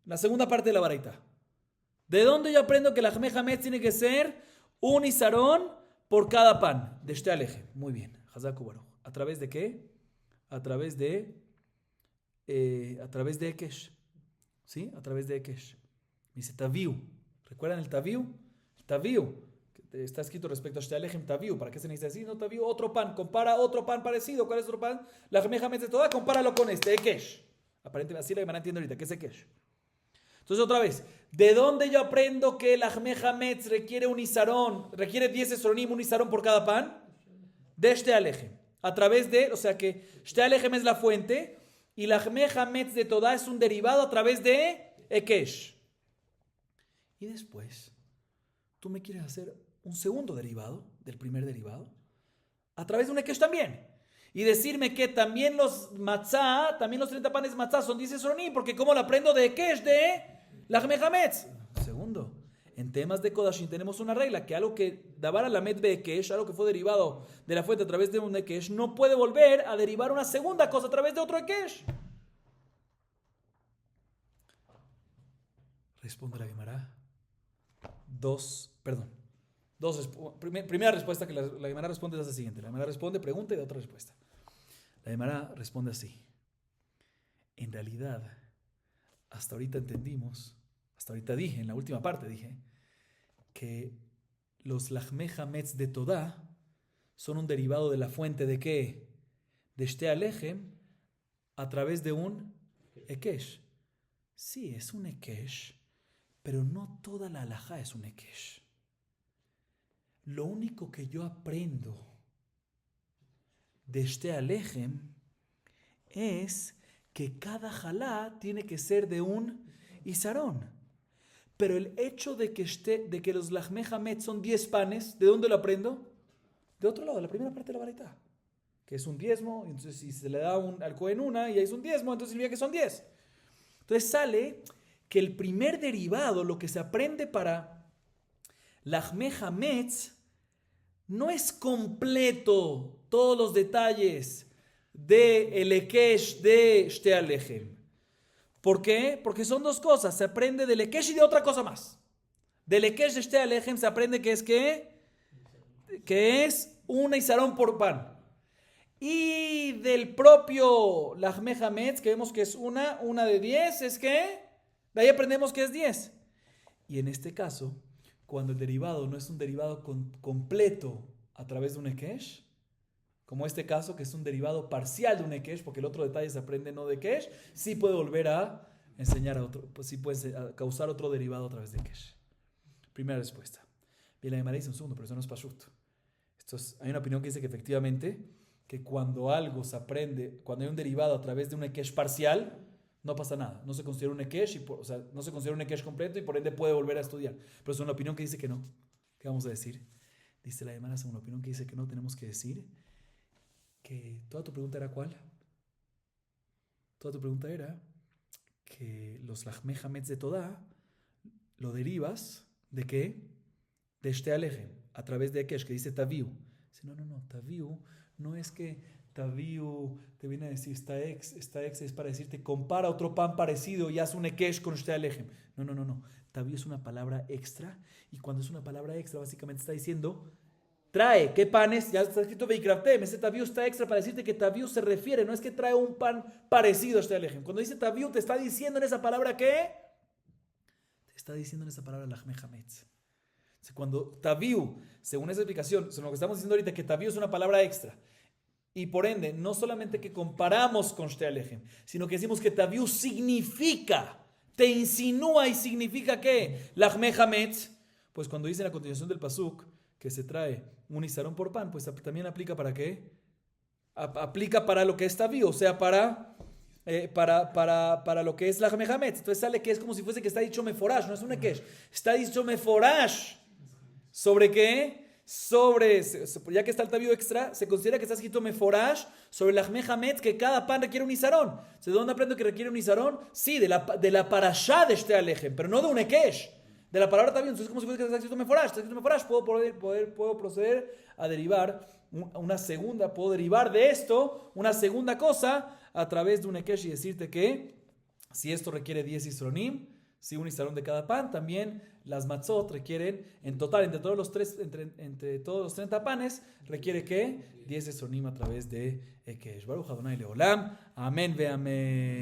La segunda parte de la Baraitá. ¿De dónde yo aprendo que la Ahmed Hametz tiene que ser un isarón por cada pan? De Shte Alechem. Muy bien. Hazaku Baruch. ¿A través de qué? A través de Ekesh. ¿Sí? A través de Ekesh. Dice Taviu. ¿Recuerdan el Taviu? Taviu. Está escrito respecto a Shte Alechem Taviu. ¿Para qué se necesita decir? No, Taviu, otro pan. Compara otro pan parecido. ¿Cuál es otro pan? La Ahmed Hametz de toda. Compáralo con este, Ekesh. Aparentemente, así la Gemara entiende ahorita. ¿Qué es Ekesh? Entonces otra vez, ¿de dónde yo aprendo que el Lahmei Hametz requiere un isarón, requiere 10 esronim, un isarón por cada pan? De este alejem. A través de, o sea que este alejem es la fuente y Lahmei Hametz de Todá es un derivado a través de Ekesh. Y después, tú me quieres hacer un segundo derivado del primer derivado a través de un Ekesh también. Y decirme que también los matzah, también los 30 panes matzah son 10 esronim, porque ¿cómo lo aprendo de Ekesh de Lahmei Hametz? Segundo, en temas de Kodashim tenemos una regla que algo que dabar a la med bekesh, algo que fue derivado de la fuente a través de un ekesh, no puede volver a derivar una segunda cosa a través de otro ekesh. Responde la Gemara. Primera respuesta que la Gemara responde es la siguiente. La Gemara responde, pregunta y da otra respuesta. La Gemara responde así. En realidad, hasta ahorita entendimos, hasta ahorita dije, en la última parte dije, que los Lahmei Hametz de Todá son un derivado de la fuente de ¿qué? De Shte Alejem a través de un Ekesh. Sí, es un Ekesh, pero no toda la halajá es un Ekesh. Lo único que yo aprendo de Shte Alejem es que cada jalá tiene que ser de un isarón. Pero el hecho de que los Lahmei Hametz son 10 panes, ¿de dónde lo aprendo? De otro lado, de la primera parte de la baraita, que es un diezmo, entonces si se le da al Cohen una y ahí es un diezmo, entonces significa que son 10. Entonces sale que el primer derivado, lo que se aprende para Lahmei Hametz, no es completo todos los detalles del Ekesh de Shte Alejem. ¿Por qué? Porque son dos cosas. Se aprende del Ekesh y de otra cosa más. Del Ekesh de Shte Alejem se aprende que es que es un isarón por pan. Y del propio Lahmei Hametz, que vemos que es una de 10, es que de ahí aprendemos que es 10. Y en este caso, cuando el derivado no es un derivado completo a través de un Ekesh, como este caso, que es un derivado parcial de un Ekesh, porque el otro detalle se aprende no de Ekesh, sí puede volver a enseñar a otro, pues sí puede causar otro derivado a través de Ekesh. Primera respuesta. Bien, la Gemara dice un segundo, pero eso no es pashut. Hay una opinión que dice que efectivamente, que cuando algo se aprende, cuando hay un derivado a través de un Ekesh parcial, no pasa nada. No se considera un Ekesh, o sea, no se considera un Ekesh completo y por ende puede volver a estudiar. Pero es una opinión que dice que no. ¿Qué vamos a decir? Dice la Gemara, es una opinión que dice que no, tenemos que decir que toda tu pregunta era ¿cuál? Toda tu pregunta era que los Lahmei Hametz de Todá lo derivas ¿de qué? De Shte Alejem, a través de Ekesh, que dice Taviu. Dice, no, Taviu no es que Taviu te viene a decir esta ex es para decirte compara otro pan parecido y haz un Ekesh con Shte Alejem. No. Taviu es una palabra extra y cuando es una palabra extra básicamente está diciendo trae, ¿qué panes? Ya está escrito Veikraftem, ese Taviu está extra para decirte que Taviu se refiere, no es que trae un pan parecido a Shte Alejem. Cuando dice Taviu te está diciendo en esa palabra ¿qué? Te está diciendo en esa palabra Lahmei Hametz. Cuando Taviu, según esa explicación, según lo que estamos diciendo ahorita, que Taviu es una palabra extra, y por ende, no solamente que comparamos con Shte Alejem, sino que decimos que Taviu significa, te insinúa y significa que Lahmei Hametz, pues cuando dice en la continuación del pasuk que se trae un isarón por pan, pues también aplica para qué? Aplica para lo que es Taviu, o sea, para lo que es Lahmei Hametz. Entonces sale que es como si fuese que está dicho meforash, no es un ekesh, está dicho meforash. ¿Sobre qué? Ya que está el Taviu extra, se considera que está escrito meforash sobre Lahmei Hametz, que cada pan requiere un isarón. ¿De dónde aprendo que requiere un isarón? Sí, de la parashá de Shte Alejem, pero no de un ekesh. De la palabra Taviu, entonces es como si fuese que está escrito meforash. Puedo proceder a derivar puedo derivar de esto una segunda cosa a través de un ekesh y decirte que si esto requiere 10 isronim, si un isarón de cada pan, también las matzot requieren, en total, entre todos los 30 panes, requiere que 10 isronim a través de ekesh. Baruch Adonai Leolam. Amén ve amén.